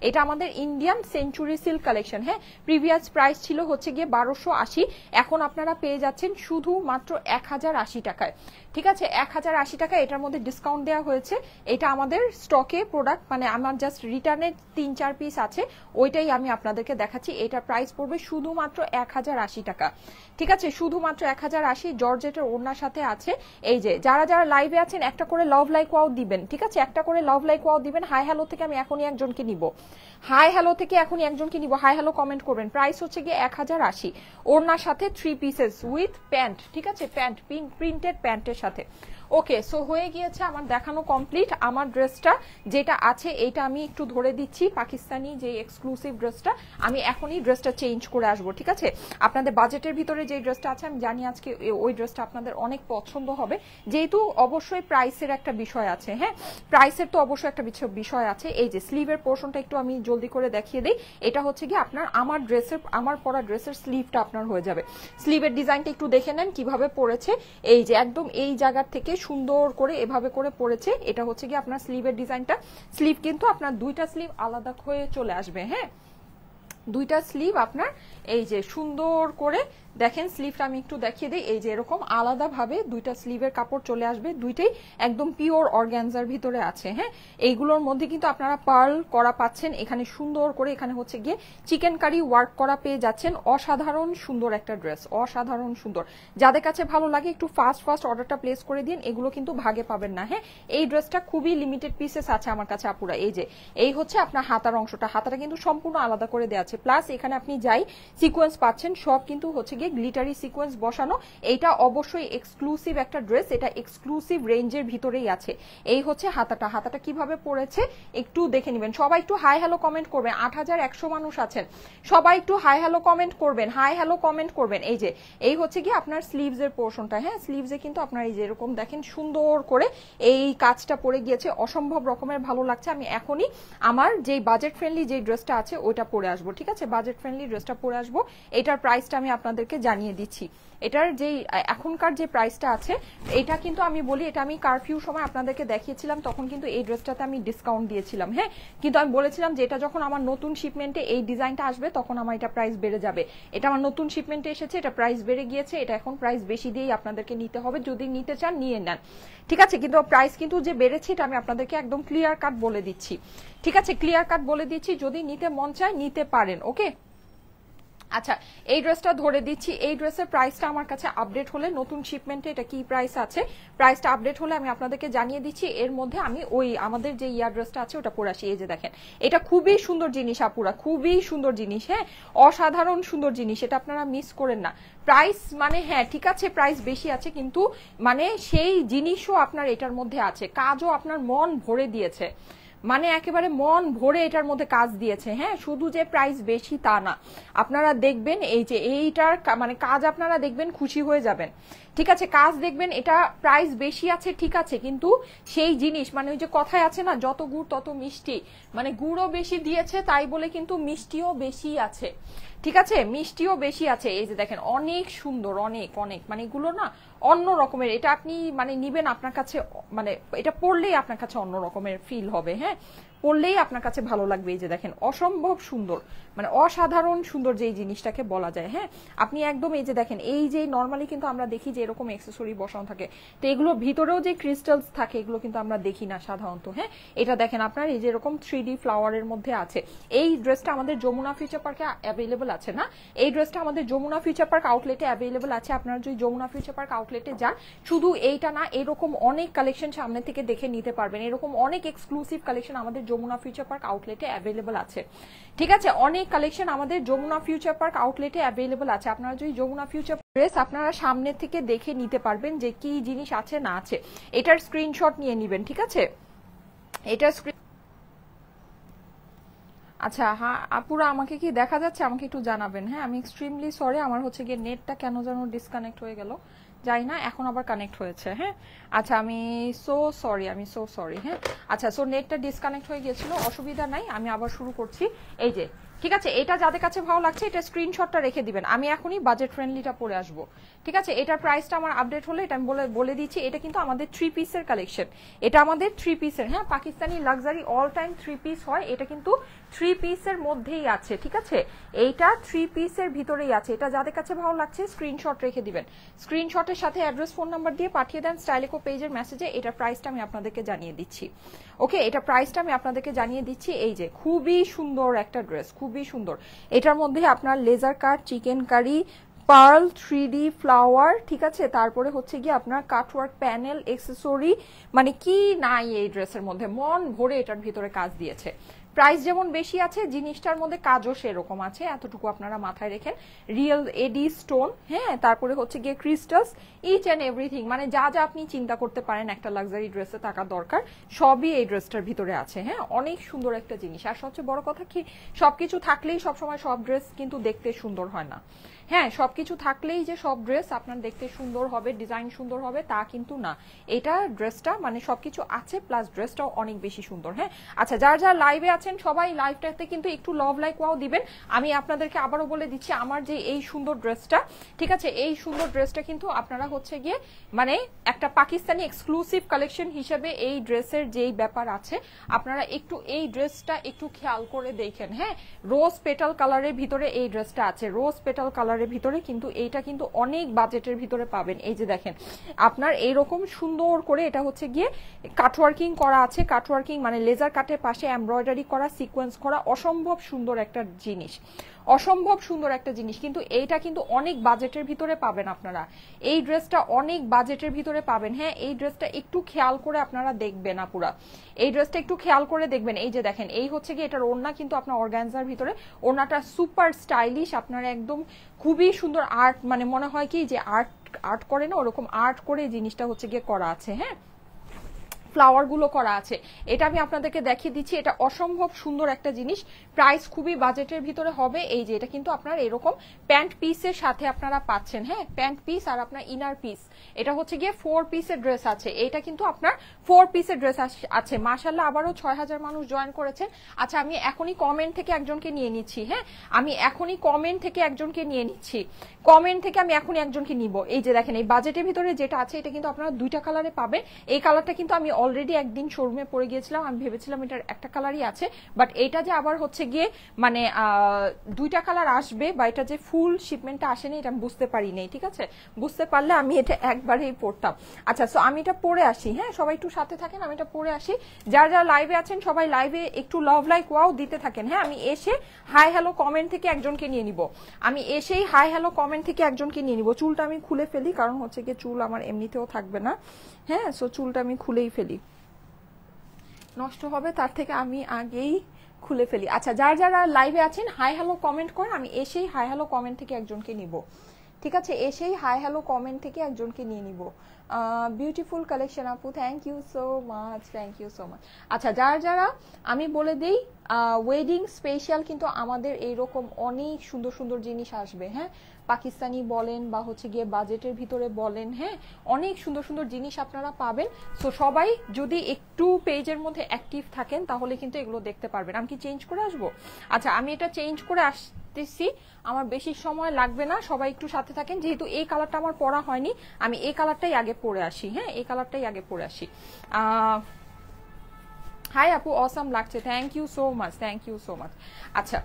এটা আমাদের ইন্ডিয়ান সেঞ্চুরি সিল্ক কালেকশন। হ্যাঁ, প্রিভিয়াস প্রাইস ছিল হচ্ছে গিয়ে 1280, এখন আপনারা পেয়ে যাচ্ছেন শুধুমাত্র 1080 টাকায়। ঠিক আছে, 1080 টাকা, এটার মধ্যে ডিসকাউন্ট দেওয়া হয়েছে। এটা আমাদের স্টকে প্রোডাক্ট, মানে আমার জাস্ট রিটার্নের 3-4 পিস আছে, ওইটাই আমি আপনাদেরকে দেখাচ্ছি। এটা প্রাইস পড়বে শুধুমাত্র 1080 টাকা। ঠিক আছে, শুধুমাত্র 1080। জর্জেটের ওড়নার সাথে আছে। এই যে যারা যারা লাইভে আছেন একটা করে লাভ লাইক ওয়াও দিবেন। ঠিক আছে, একটা করে লাভ লাইক ওয়াও দিবেন। হাই হ্যালো থেকে আমি এখনই একজনকে নিব, হাই হ্যালো থেকে এখনই একজনকে নিব, হাই হ্যালো কমেন্ট করবেন। প্রাইস হচ্ছে গিয়ে 1080, ওড়নার সাথে 3 পিসেস উইথ প্যান্ট। ঠিক আছে, প্যান্ট প্রিন্টেড প্যান্টের সাথে। ওকে, সো হয়ে গিয়েছে আমার দেখানো কমপ্লিট। আমার ড্রেসটা যেটা আছে এইটা আমি একটু ধরে দিচ্ছি, পাকিস্তানি যে এক্সক্লুসিভ ড্রেসটা, আমি এখনই ড্রেসটা চেঞ্জ করে আসবো। ঠিক আছে, আপনাদের বাজেটের ভিতরে যে ড্রেসটা আছে আমি জানি আজকে ওই ড্রেসটা আপনাদের অনেক পছন্দ হবে, যেহেতু অবশ্যই প্রাইসের একটা বিষয় আছে। হ্যাঁ, প্রাইসের তো অবশ্যই একটা বিষয় আছে। এই যে স্লিভের পোর্শনটা একটু আমি জলদি করে দেখিয়ে দিই। এটা হচ্ছে কি আপনার আমার ড্রেসের, আমার পরা ড্রেসের স্লিভটা আপনার হয়ে যাবে। স্লিভের ডিজাইনটা একটু দেখে নেন কিভাবে পড়েছে। এই যে একদম এই জায়গার থেকে সুন্দর করে এভাবে করে পড়েছে। এটা হচ্ছে কি আপনার স্লিভের ডিজাইনটা। স্লিভ কিন্তু আপনার দুইটা স্লিভ আলাদা হয়ে চলে আসবে। হ্যাঁ, দুইটা স্লিভ আপনার এই যে সুন্দর করে দেখেন, স্লিভটা আমি একটু দেখিয়ে দিই। এই যে এরকম আলাদাভাবে দুইটা স্লিভের কাপড় চলে আসবে, দুইটাই একদম পিওর অর্গানজার ভিতরে আছে। হ্যাঁ, এইগুলোর মধ্যে কিন্তু আপনারা পার্ল করা পাচ্ছেন, এখানে সুন্দর করে এখানে হচ্ছে গিয়ে চিকেন কারি ওয়ার্ক করা পেয়ে যাচ্ছেন। অসাধারণ সুন্দর একটা ড্রেস, অসাধারণ সুন্দর। যাদের কাছে ভালো লাগে একটু ফাস্ট অর্ডারটা প্লেস করে দিন, এগুলো কিন্তু ভাগে পাবেন না। হ্যাঁ, এই ড্রেসটা খুবই লিমিটেড পিসেস আছে আমার কাছে আপুরা। এই যে এই হচ্ছে আপনার হাতার অংশটা, হাতাটা কিন্তু সম্পূর্ণ আলাদা করে দেওয়া আছে, প্লাস এখানে আপনি যাই সিকোয়েন্স পাচ্ছেন, সব কিন্তু হচ্ছে গিয়ে গ্লিটারি সিকোয়েন্স বসানো। এইটা অবশ্যই এক্সক্লুসিভ একটা ড্রেস, এটা এক্সক্লুসিভ রেঞ্জের ভিতরেই আছে। এই হচ্ছে হাতাটা, হাতাটা কিভাবে পড়েছে একটু দেখে নেবেন। সবাই একটু হাই হ্যালো কমেন্ট করবেন, 8100 মানুষ আছেন, সবাই একটু হাই হ্যালো কমেন্ট করবেন, হাই হ্যালো কমেন্ট করবেন। এই যে এই হচ্ছে কি আপনার স্লিভস এর পোর্শনটা। হ্যাঁ, স্লিভসে কিন্তু আপনার এই যে এরকম দেখেন সুন্দর করে এই কাজটা পরে গিয়েছে, অসম্ভব রকমের ভালো লাগছে। আমি এখনই আমার যে বাজেট ফ্রেন্ডলি যে ড্রেসটা আছে ওইটা পরে আসবো। ঠিক আছে, বাজেট ফ্রেন্ডলি ড্রেসটা পরে আসবো। এটার প্রাইসটা আমি আপনাদেরকে জানিয়ে দিচ্ছি। এটার যে এখনকার যে প্রাইসটা আছে এটা কিন্তু আমি বলি, এটা আমি কারফিউ সময় আপনাদেরকে দেখিয়েছিলাম, তখন কিন্তু এই ড্রেসটাতে আমি ডিসকাউন্ট দিয়েছিলাম। হ্যাঁ, কিন্তু আমি বলেছিলাম যে এটা যখন আমার নতুন শিপমেন্টে এই ডিজাইনটা আসবে তখন আমার এটা প্রাইস বেড়ে যাবে। এটা আমার নতুন শিপমেন্টে এসেছে, এটা প্রাইস বেড়ে গিয়েছে, এটা এখন প্রাইস বেশি দিয়েই আপনাদেরকে নিতে হবে, যদি নিতে চান নিয়ে নেন। ঠিক আছে, কিন্তু প্রাইস কিন্তু যে বেড়েছে এটা আমি আপনাদেরকে একদম ক্লিয়ার কাট বলে দিচ্ছি। ঠিক আছে, ক্লিয়ার কাট বলে দিচ্ছি, যদি নিতে মন চায় নিতে পারেন। ওকে, আচ্ছা এই ড্রেসটা ধরে দিচ্ছি। এই ড্রেসের প্রাইসটা আমার কাছে আপডেট হলে, নতুন শিপমেন্টে এটা কি প্রাইস আছে, প্রাইসটা আপডেট হলে আমি আপনাদেরকে জানিয়ে দিচ্ছি। এর মধ্যে আমি ওই আমাদের যে ইয়ার ড্রেসটা আছে ওটা পরে আসি। এই যে দেখেন, এটা খুবই সুন্দর জিনিস আপুরা, খুবই সুন্দর জিনিস। হ্যাঁ, অসাধারণ সুন্দর জিনিস, এটা আপনারা মিস করেন না। প্রাইস মানে হ্যাঁ ঠিক আছে, প্রাইস বেশি আছে, কিন্তু মানে সেই জিনিসও আপনার এটার মধ্যে আছে, কাজও আপনার মন ভরে দিয়েছে, মানে একেবারে মন ভরে এটার মধ্যে কাজ দিয়েছে। হ্যাঁ, শুধু যে প্রাইস বেশি তা না, আপনারা দেখবেন এই যে এইটার মানে কাজ আপনারা দেখবেন খুশি হয়ে যাবেন। ঠিক আছে, কাজ দেখবেন, এটা প্রাইস বেশি আছে ঠিক আছে, কিন্তু সেই জিনিস মানে ওই যে কথায় আছে না, যত গুড় তত মিষ্টি, মানে গুড়ও বেশি দিয়েছে তাই বলে কিন্তু মিষ্টিও বেশি আছে। ঠিক আছে, মিষ্টিও বেশি আছে। এই যে দেখেন অনেক সুন্দর, অনেক অনেক মানে এগুলো না অন্য রকমের, এটা আপনি মানে নিবেন আপনার কাছে, মানে এটা পড়লেই আপনার কাছে অন্য রকমের ফিল হবে। হ্যাঁ, পড়লেই আপনার কাছে ভালো লাগবে। এই যে দেখেন অসম্ভব সুন্দর, মানে অসাধারণ সুন্দর যেই জিনিসটাকে বলা যায়। হ্যাঁ, আপনি একদম এই যে দেখেন, এই যে নর্মালি কিন্তু আমরা দেখি যে এরকম অ্যাকসেসরি বসানো থাকে, তো এগুলোর ভিতরেও যে ক্রিস্টালস থাকে এগুলো কিন্তু আমরা দেখি না সাধারণত। হ্যাঁ, এটা দেখেন আপনার এই যে এরকম 3D ফ্লাওয়ারের মধ্যে আছে। এই ড্রেসটা আমাদের যমুনা ফিউচার পার্কে অ্যাভেলেবল আছে না, এই ড্রেসটা আমাদের যমুনা ফিউচার পার্ক আউটলেটে অ্যাভেলেবল আছে। আপনারা যদি যমুনা ফিউচার পার্ক আউটলেটে যান, শুধু এইটা না এরকম অনেক কালেকশন সামনে থেকে দেখে নিতে পারবেন, এরকম অনেক এক্সক্লুসিভ কালেকশন আমাদের যমুনা ফিউচার পার্ক আউটলেটে অ্যাভেলেবল আছে। ঠিক আছে, অনেক কালেকশন আমাদের যমুনা ফিউচার পার্ক আউটলেটে অ্যাভেলেবল আছে। আপনারা যদি যমুনা ফিউচার ড্রেস আপনারা সামনে থেকে দেখে নিতে পারবেন যে কি জিনিস আছে না আছে, এটার স্ক্রিনশট নিয়ে নিবেন। ঠিক আছে, এটার আচ্ছা হ্যাঁ আপুরা, আমাকে কি দেখা যাচ্ছে? আমাকে একটু জানাবেন। হ্যাঁ, আমি এক্সট্রিমলি সরি, আমার হচ্ছে গিয়ে নেটটা কেন যেন ডিসকানেক্ট হয়ে গেল, যাই না, এখন আবার কানেক্ট হয়েছে। হ্যাঁ আচ্ছা, আমি সো সরি, আমি সো সরি। হ্যাঁ আচ্ছা, সো নেটটা ডিসকানেক্ট হয়ে গিয়েছিল, অসুবিধা নাই, আমি আবার শুরু করছি। এই যে ঠিক আছে, এটা যাদের কাছে ভালো লাগছে এটা স্ক্রিনশটটা রেখে দিবেন, আমি এখনই বাজেট ফ্রেন্ডলিটা পরে আসবো। ঠিক আছে, এটার প্রাইসটা আমার আপডেট হলে এটা আমি বলে দিচ্ছি। এটা কিন্তু আমাদের 3 পিসের কালেকশন, এটা আমাদের 3 পিসের। হ্যাঁ, Pakistani luxury all time 3 piece হয়, এটা কিন্তু 3 পিসের মধ্যেই আছে। ঠিক আছে, এইটা 3 পিসের ভিতরেই আছে। এটা যাদের কাছে ভালো লাগছে স্ক্রিনশট রেখে দিবেন, স্ক্রিনশটের সাথে অ্যাড্রেস ফোন নাম্বার দিয়ে পাঠিয়ে দেন স্টাইলেকো পেজের মেসেজে। এটার প্রাইসটা আমি আপনাদেরকে জানিয়ে দিচ্ছি। ওকে, এটা প্রাইসটা আমি আপনাদেরকে জানিয়ে দিচ্ছি। এই যে খুবই সুন্দর একটা ড্রেস, খুবই সুন্দর। এটার মধ্যে আপনার laser cut, chicken curry, pearl, 3D flower, ঠিক আছে, তারপরে হচ্ছে গিয়ে আপনার কাটওয়ার্ক প্যানেল, এক্সেসরি, মানে কি নাই এই ড্রেসের মধ্যে, মন ভরে এটার ভিতরে কাজ দিয়েছে। প্রাইস যেমন বেশি আছে, জিনিসটার মধ্যে কাজও সেরকম আছে, এতটুকু আপনারা মাথায় রেখেন। রিয়েল এডি স্টোন, হ্যাঁ, তারপরে হচ্ছে গিয়ে ক্রিস্টালস, ইচ অ্যান্ড এভরিথিং, মানে যা যা আপনি চিন্তা করতে পারেন একটা লাক্সারি ড্রেসে থাকা দরকার, সবই এই ড্রেসটার ভিতরে আছে। হ্যাঁ, অনেক সুন্দর একটা জিনিস। আর সবচেয়ে বড় কথা কি, সবকিছু থাকলেই সবসময় সব ড্রেস কিন্তু দেখতে সুন্দর হয় না। হ্যাঁ, সবকিছু থাকলেই যে সব ড্রেস আপনার দেখতে সুন্দর হবে, ডিজাইন সুন্দর হবে, তা কিন্তু না। এটা ড্রেসটা মানে সবকিছু আছে, প্লাস ড্রেসটাও অনেক বেশি সুন্দর। হ্যাঁ আচ্ছা, যারা লাইভে আছেন সবাই লাইভটাতে কিন্তু একটু লাভ লাইক ওয়াও দিবেন। আমি আপনাদেরকে আবারও বলে দিচ্ছি, আমার যে এই সুন্দর ড্রেসটা, ঠিক আছে, এই সুন্দর ড্রেসটা কিন্তু আপনারা হচ্ছে গিয়ে মানে একটা পাকিস্তানি এক্সক্লুসিভ কালেকশন হিসেবে এই ড্রেসের যেই ব্যাপার আছে, আপনারা একটু এই ড্রেসটা একটু খেয়াল করে দেখেন। হ্যাঁ, রোজ পেটাল কালারের ভিতরে এই ড্রেসটা আছে, রোজ পেটাল কালারের ভিতরে, কিন্তু এইটা কিন্তু অনেক বাজেটের ভিতরে পাবেন। এই যে দেখেন, আপনার এইরকম সুন্দর করে এটা হচ্ছে গিয়ে কাটওয়ার্কিং করা আছে, কাটওয়ার্কিং মানে লেজার কাটের পাশে এমব্রয়ডারি করা, সিকোয়েন্স করা, অসম্ভব সুন্দর একটা জিনিস, অসম্ভব সুন্দর একটা জিনিস। কিন্তু এইটা কিন্তু অনেক বাজেটের ভিতরে পাবেন আপনারা, এই ড্রেসটা অনেক বাজেটের ভিতরে পাবেন। হ্যাঁ, এই ড্রেসটা একটু খেয়াল করে আপনারা দেখবেন আপুরা, এই ড্রেসটা একটু খেয়াল করে দেখবেন। এই যে দেখেন, এই হচ্ছে গিয়ে এটার ওড়না কিন্তু আপনার অর্গানজার ভিতরে, ওড়নাটা সুপার স্টাইলিশ, আপনারা একদম খুবই সুন্দর আর্ট, মানে মনে হয় কি যে আর্ট আর্ট করে না, ওরকম আর্ট করে জিনিসটা হচ্ছে গিয়ে করা আছে। হ্যাঁ, ফ্লাওয়ার গুলো করা আছে, এটা আমি আপনাদেরকে দেখিয়ে দিচ্ছি। এটা অসম্ভব সুন্দর একটা জিনিস, প্রাইস খুবই বাজেটের ভিতরে হবে। এই যে এটা কিন্তু আপনার এরকম প্যান্ট পিসের সাথে আপনারা পাচ্ছেন। হ্যাঁ, প্যান্ট পিস আর আপনার ইনার পিস, এটা হচ্ছে গিয়ে 4 পিসের ড্রেস আছে। এটা কিন্তু আপনার 4 পিসের ড্রেস আছে। মাশাআল্লাহ, আবারও 6000 মানুষ জয়েন করেছেন। আচ্ছা, আমি এখনই কমেন্ট থেকে একজনকে নিয়ে নিচ্ছি। হ্যাঁ, আমি এখনই কমেন্ট থেকে একজনকে নিয়ে নিচ্ছি, কমেন্ট থেকে আমি এখনই একজনকে নিব। এই যে দেখেন, এই বাজেটের ভিতরে যেটা আছে, এটা কিন্তু আপনারা 2টা কালারে পাবেন। এই কালারটা কিন্তু আমি অলরেডি একদিন শোরুমে পরে গিয়েছিলাম, আমি ভেবেছিলাম এটার একটা কালারই আছে, বাট এটা যে আবার হচ্ছে গিয়ে মানে 2টা কালার আসবে, বা এটা যে ফুল শিপমেন্টটা আসেনি, এটা আমি বুঝতে পারি নাই। ঠিক আছে, বুঝতে পারলে আমি এটা একবারেই পরতাম। আচ্ছা, সো আমি এটা পরে আসি। হ্যাঁ, সবাই একটু সাথে থাকেন, আমি এটা পরে আসি। যারা লাইভে আছেন সবাই লাইভে একটু লাভ লাইক ওয়াও দিতে থাকেন। হ্যাঁ, আমি এসে হাই হ্যালো কমেন্ট থেকে একজনকে নিয়ে নিব, আমি এসেই হাই হ্যালো কমেন্ট থেকে একজনকে নিয়ে নিব। চুলটা আমি খুলে ফেলি, কারণ হচ্ছে গিয়ে চুল আমার এমনিতেও থাকবে না। হ্যাঁ, সো চুলটা আমি খুলেই ফেলি, নষ্ট হবে তার থেকে আমি আগেই খুলে ফেলি। আচ্ছা, যারা লাইভে আছেন হাই হ্যালো কমেন্ট করেন, আমি এসেই হাই হ্যালো কমেন্ট থেকে একজনকে নিব। ঠিক আছে, এসেই হাই হ্যালো কমেন্ট থেকে একজনকে নিয়ে নিব। বিউটিফুল কালেকশন আপু, thank you so much, thank you so much. আচ্ছা, যারা আমি বলে দিই, ওয়েডিং স্পেশাল কিন্তু আমাদের এইরকম অনেক সুন্দর সুন্দর জিনিস আসবে। হ্যাঁ, পাকিস্তানি বলেন বা হচ্ছে গিয়ে বাজেটের ভিতরে বলেন, হ্যাঁ, অনেক সুন্দর সুন্দর জিনিস আপনারা পাবেন। সো সবাই যদি একটু পেজের মধ্যে অ্যাক্টিভ থাকেন তাহলে কিন্তু এগুলো দেখতে পারবেন। আমি কি চেঞ্জ করে আসবো? আচ্ছা, আমি এটা চেঞ্জ করে আসতেছি, আমার বেশি সময় লাগবে না, সবাই একটু সাথে থাকেন। যেহেতু এই কালারটা আমার পরা হয়নি, আমি এই কালারটাই আগে পরে আসি। হ্যাঁ, এই কালারটাই আগে পরে আসি। হাই আপু, অসাম লাগছে, thank you so much, thank you so much. আচ্ছা,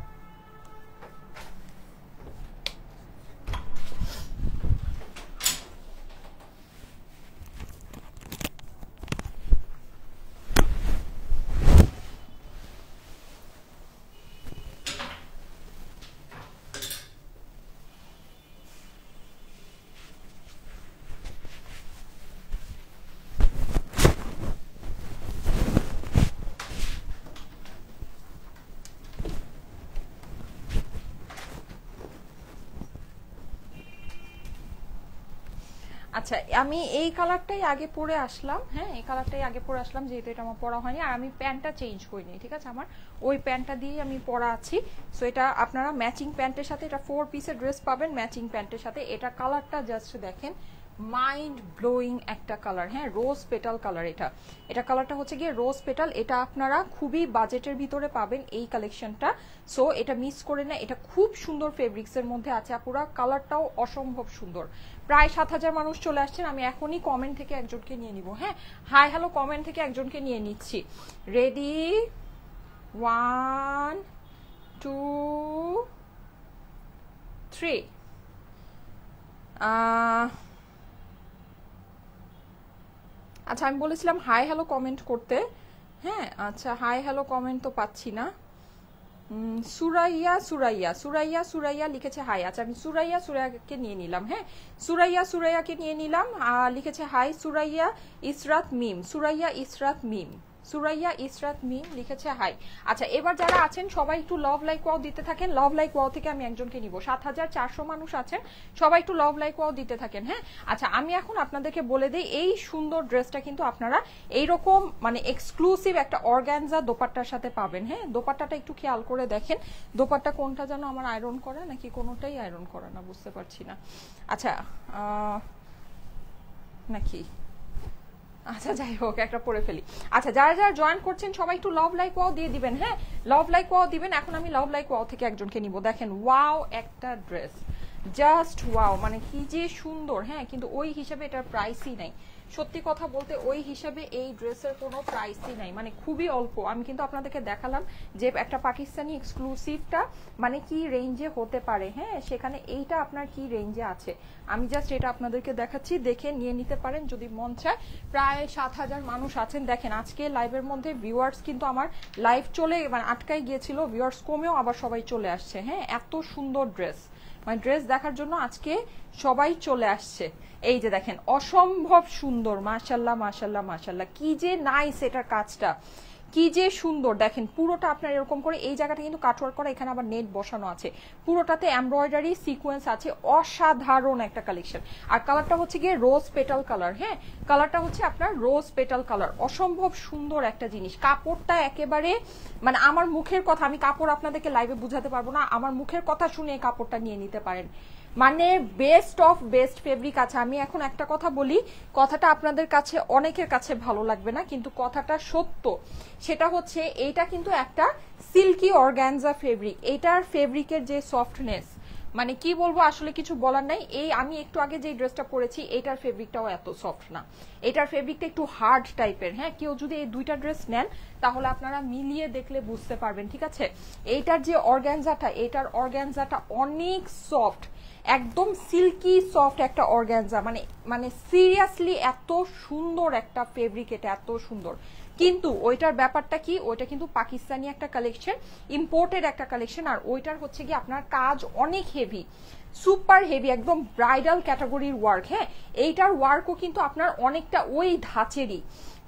আচ্ছা আমি এই কালারটাই আগে পরে আসলাম, হ্যাঁ এই কালারটাই আগে পরে আসলাম, যেহেতু এটা আমার পরা হয়নি, আর আমি প্যান্টটা চেঞ্জ করিনি, ঠিক আছে, আমার ওই প্যান্টটা দিয়েই আমি পরা আছি। সো এটা আপনারা ম্যাচিং প্যান্টের সাথে, এটা 4 পিসের ড্রেস পাবেন ম্যাচিং প্যান্টের সাথে। এটা কালারটা জাস্ট দেখেন, মাইন্ড ব্লোয়িং একটা কালার, হ্যাঁ রোজ পেটাল কালার। এটা কালারটা হচ্ছে গিয়ে রোজ পেটাল। এটা আপনারা খুবই বাজেটের ভিতরে পাবেন এই কালেকশনটা, সো এটা মিস করে না। এটা খুব সুন্দর ফেব্রিক্সের মধ্যে আছে আপুরা, কালারটাও অসম্ভব সুন্দর। প্রায় 7000 মানুষ চলে আসছেন, আমি এখনই কমেন্ট থেকে একজনকে নিয়ে নিব, হ্যাঁ হাই হ্যালো কমেন্ট থেকে একজনকে নিয়ে নিচ্ছি। রেডি 1 2 3। আচ্ছা আমি বলেছিলাম হাই হ্যালো কমেন্ট করতে, হ্যাঁ আচ্ছা হাই হ্যালো কমেন্ট তো পাচ্ছি না। সুরাইয়া সুরাইয়া সুরাইয়া সুরাইয়া লিখেছে হাই। আচ্ছা আমি সুরাইয়াকে নিয়ে নিলাম, হ্যাঁ সুরাইয়াকে নিয়ে নিলাম। লিখেছে হাই সুরাইয়া ইসরাত মিম, সুরাইয়া ইসরাত মিম লিখেছে হাই। আচ্ছা এবার যারা আছেন সবাই একটু লাভ লাইক ওয়াও দিতে থাকেন। লাভ লাইক ওয়াও থেকে আমি একজনকে নিব, 7400 মানুষ আছেন, সবাই একটু লাভ লাইক ওয়াও দিতে থাকেন, হ্যাঁ। আচ্ছা আমি এখন আপনাদেরকে বলে দিই, এই সুন্দর ড্রেসটা কিন্তু আপনারা এইরকম মানে এক্সক্লুসিভ একটা অর্গানজা দোপাট্টার সাথে পাবেন, হ্যাঁ। দোপাট্টাটা একটু খেয়াল করে দেখেন, দোপাট্টা কোনটা যেন আমার আয়রন করা নাকি কোনোটাই আয়রন করা না, বুঝতে পারছি না। আচ্ছা নাকি, আচ্ছা যাই হোক একটা পরে ফেলি। আচ্ছা যারা যারা জয়েন করছেন সবাই একটু লাভ লাইক ওয়াও দিয়ে দিবেন, হ্যাঁ লাভ লাইক ওয়াও দিবেন। এখন আমি লাভ লাইক ওয়াও থেকে একজনকে নিব। দেখেন ওয়াও একটা ড্রেস, জাস্ট ওয়াও, মানে কি যে সুন্দর, হ্যাঁ কিন্তু ওই হিসাবে এটার প্রাইসই নাই। সত্যি কথা বলতে ওই হিসাবে এই ড্রেসের কোনো প্রাইসই নাই, মানে খুবই অল্প। আমি কিন্তু আপনাদেরকে দেখালাম যে একটা পাকিস্তানি এক্সক্লুসিভটা মানে কি রেঞ্জে হতে পারে, হ্যাঁ সেখানে এইটা আপনার কি রেঞ্জে আছে আমি জাস্ট এটা আপনাদেরকে দেখাচ্ছি, দেখে নিয়ে নিতে পারেন যদি মন চায়। প্রায় 7000 মানুষ আছেন। দেখেন আজকে লাইভের মধ্যে ভিউয়ার্স কিন্তু আমার লাইভ চলে মানে আটকাই গিয়েছিল, ভিউয়ার্স কমেও আবার সবাই চলে আসছে, হ্যাঁ এত সুন্দর ড্রেস, মানে ড্রেস দেখার জন্য আজকে সবাই চলে আসছে। এই যে দেখেন অসম্ভব সুন্দর, মাশাল্লাহ মাশাল্লাহ মাশাল্লাহ, কি যে নাইস এটার কাজটা, কি যে সুন্দর। দেখেন পুরোটা আপনার এরকম করে, এই জায়গাটা কিন্তু কাটওয়ার্ক করা, এখানে আবার নেট বসানো আছে, পুরোটাতে এমব্রয়ডারি সিকোয়েন্স আছে, অসাধারণ একটা কালেকশন। আর কালারটা হচ্ছে গিয়ে রোজ পেটাল কালার, হ্যাঁ কালারটা হচ্ছে আপনার রোজ পেটাল কালার, অসম্ভব সুন্দর একটা জিনিস। কাপড়টা একেবারে মানে আমার মুখের কথা, আমি কাপড় আপনাদেরকে লাইভে বুঝাতে পারবো না, আমার মুখের কথা শুনে এই কাপড়টা নিয়ে নিতে পারেন, মানে বেস্ট অফ বেস্ট ফেব্রিক আছে। আমি এখন একটা কথা বলি, কথাটা আপনাদের কাছে অনেকের কাছে ভালো লাগবে না, কিন্তু কথাটা সত্য। সেটা হচ্ছে এইটা কিন্তু একটা সিল্কি অর্গানজা ফেব্রিক, এটার ফেব্রিকের যে সফটনেস মানে কি বলবো আসলে কিছু বলার নাই। এই আমি একটু আগে যে ড্রেসটা পরেছি এটার ফেব্রিকটাও এত সফট না, এটার ফেব্রিকটা একটু হার্ড টাইপের, হ্যাঁ কেউ যদি এই দুইটা ড্রেস নেন তাহলে আপনারা মিলিয়ে দেখলে বুঝতে পারবেন, ঠিক আছে। এইটার যে অর্গানজাটা, এটার অর্গানজাটা অনেক সফট, একদম সিল্কি সফট একটা অর্গানজা, মানে মানে সিরিয়াসলি এত সুন্দর একটা ফেব্রিক, এটা এত সুন্দর। কিন্তু ওইটার ব্যাপারটা কি, ওইটা কিন্তু পাকিস্তানি একটা কালেকশন, ইম্পোর্টেড একটা কালেকশন, আর ওইটার হচ্ছে কি আপনার কাজ অনেক হেভি, সুপার হেভি, একদম ব্রাইডাল ক্যাটাগরির ওয়ার্ক, হ্যাঁ এইটার ওয়ার্কও কিন্তু আপনার অনেকটা ওই ধাঁচেরই,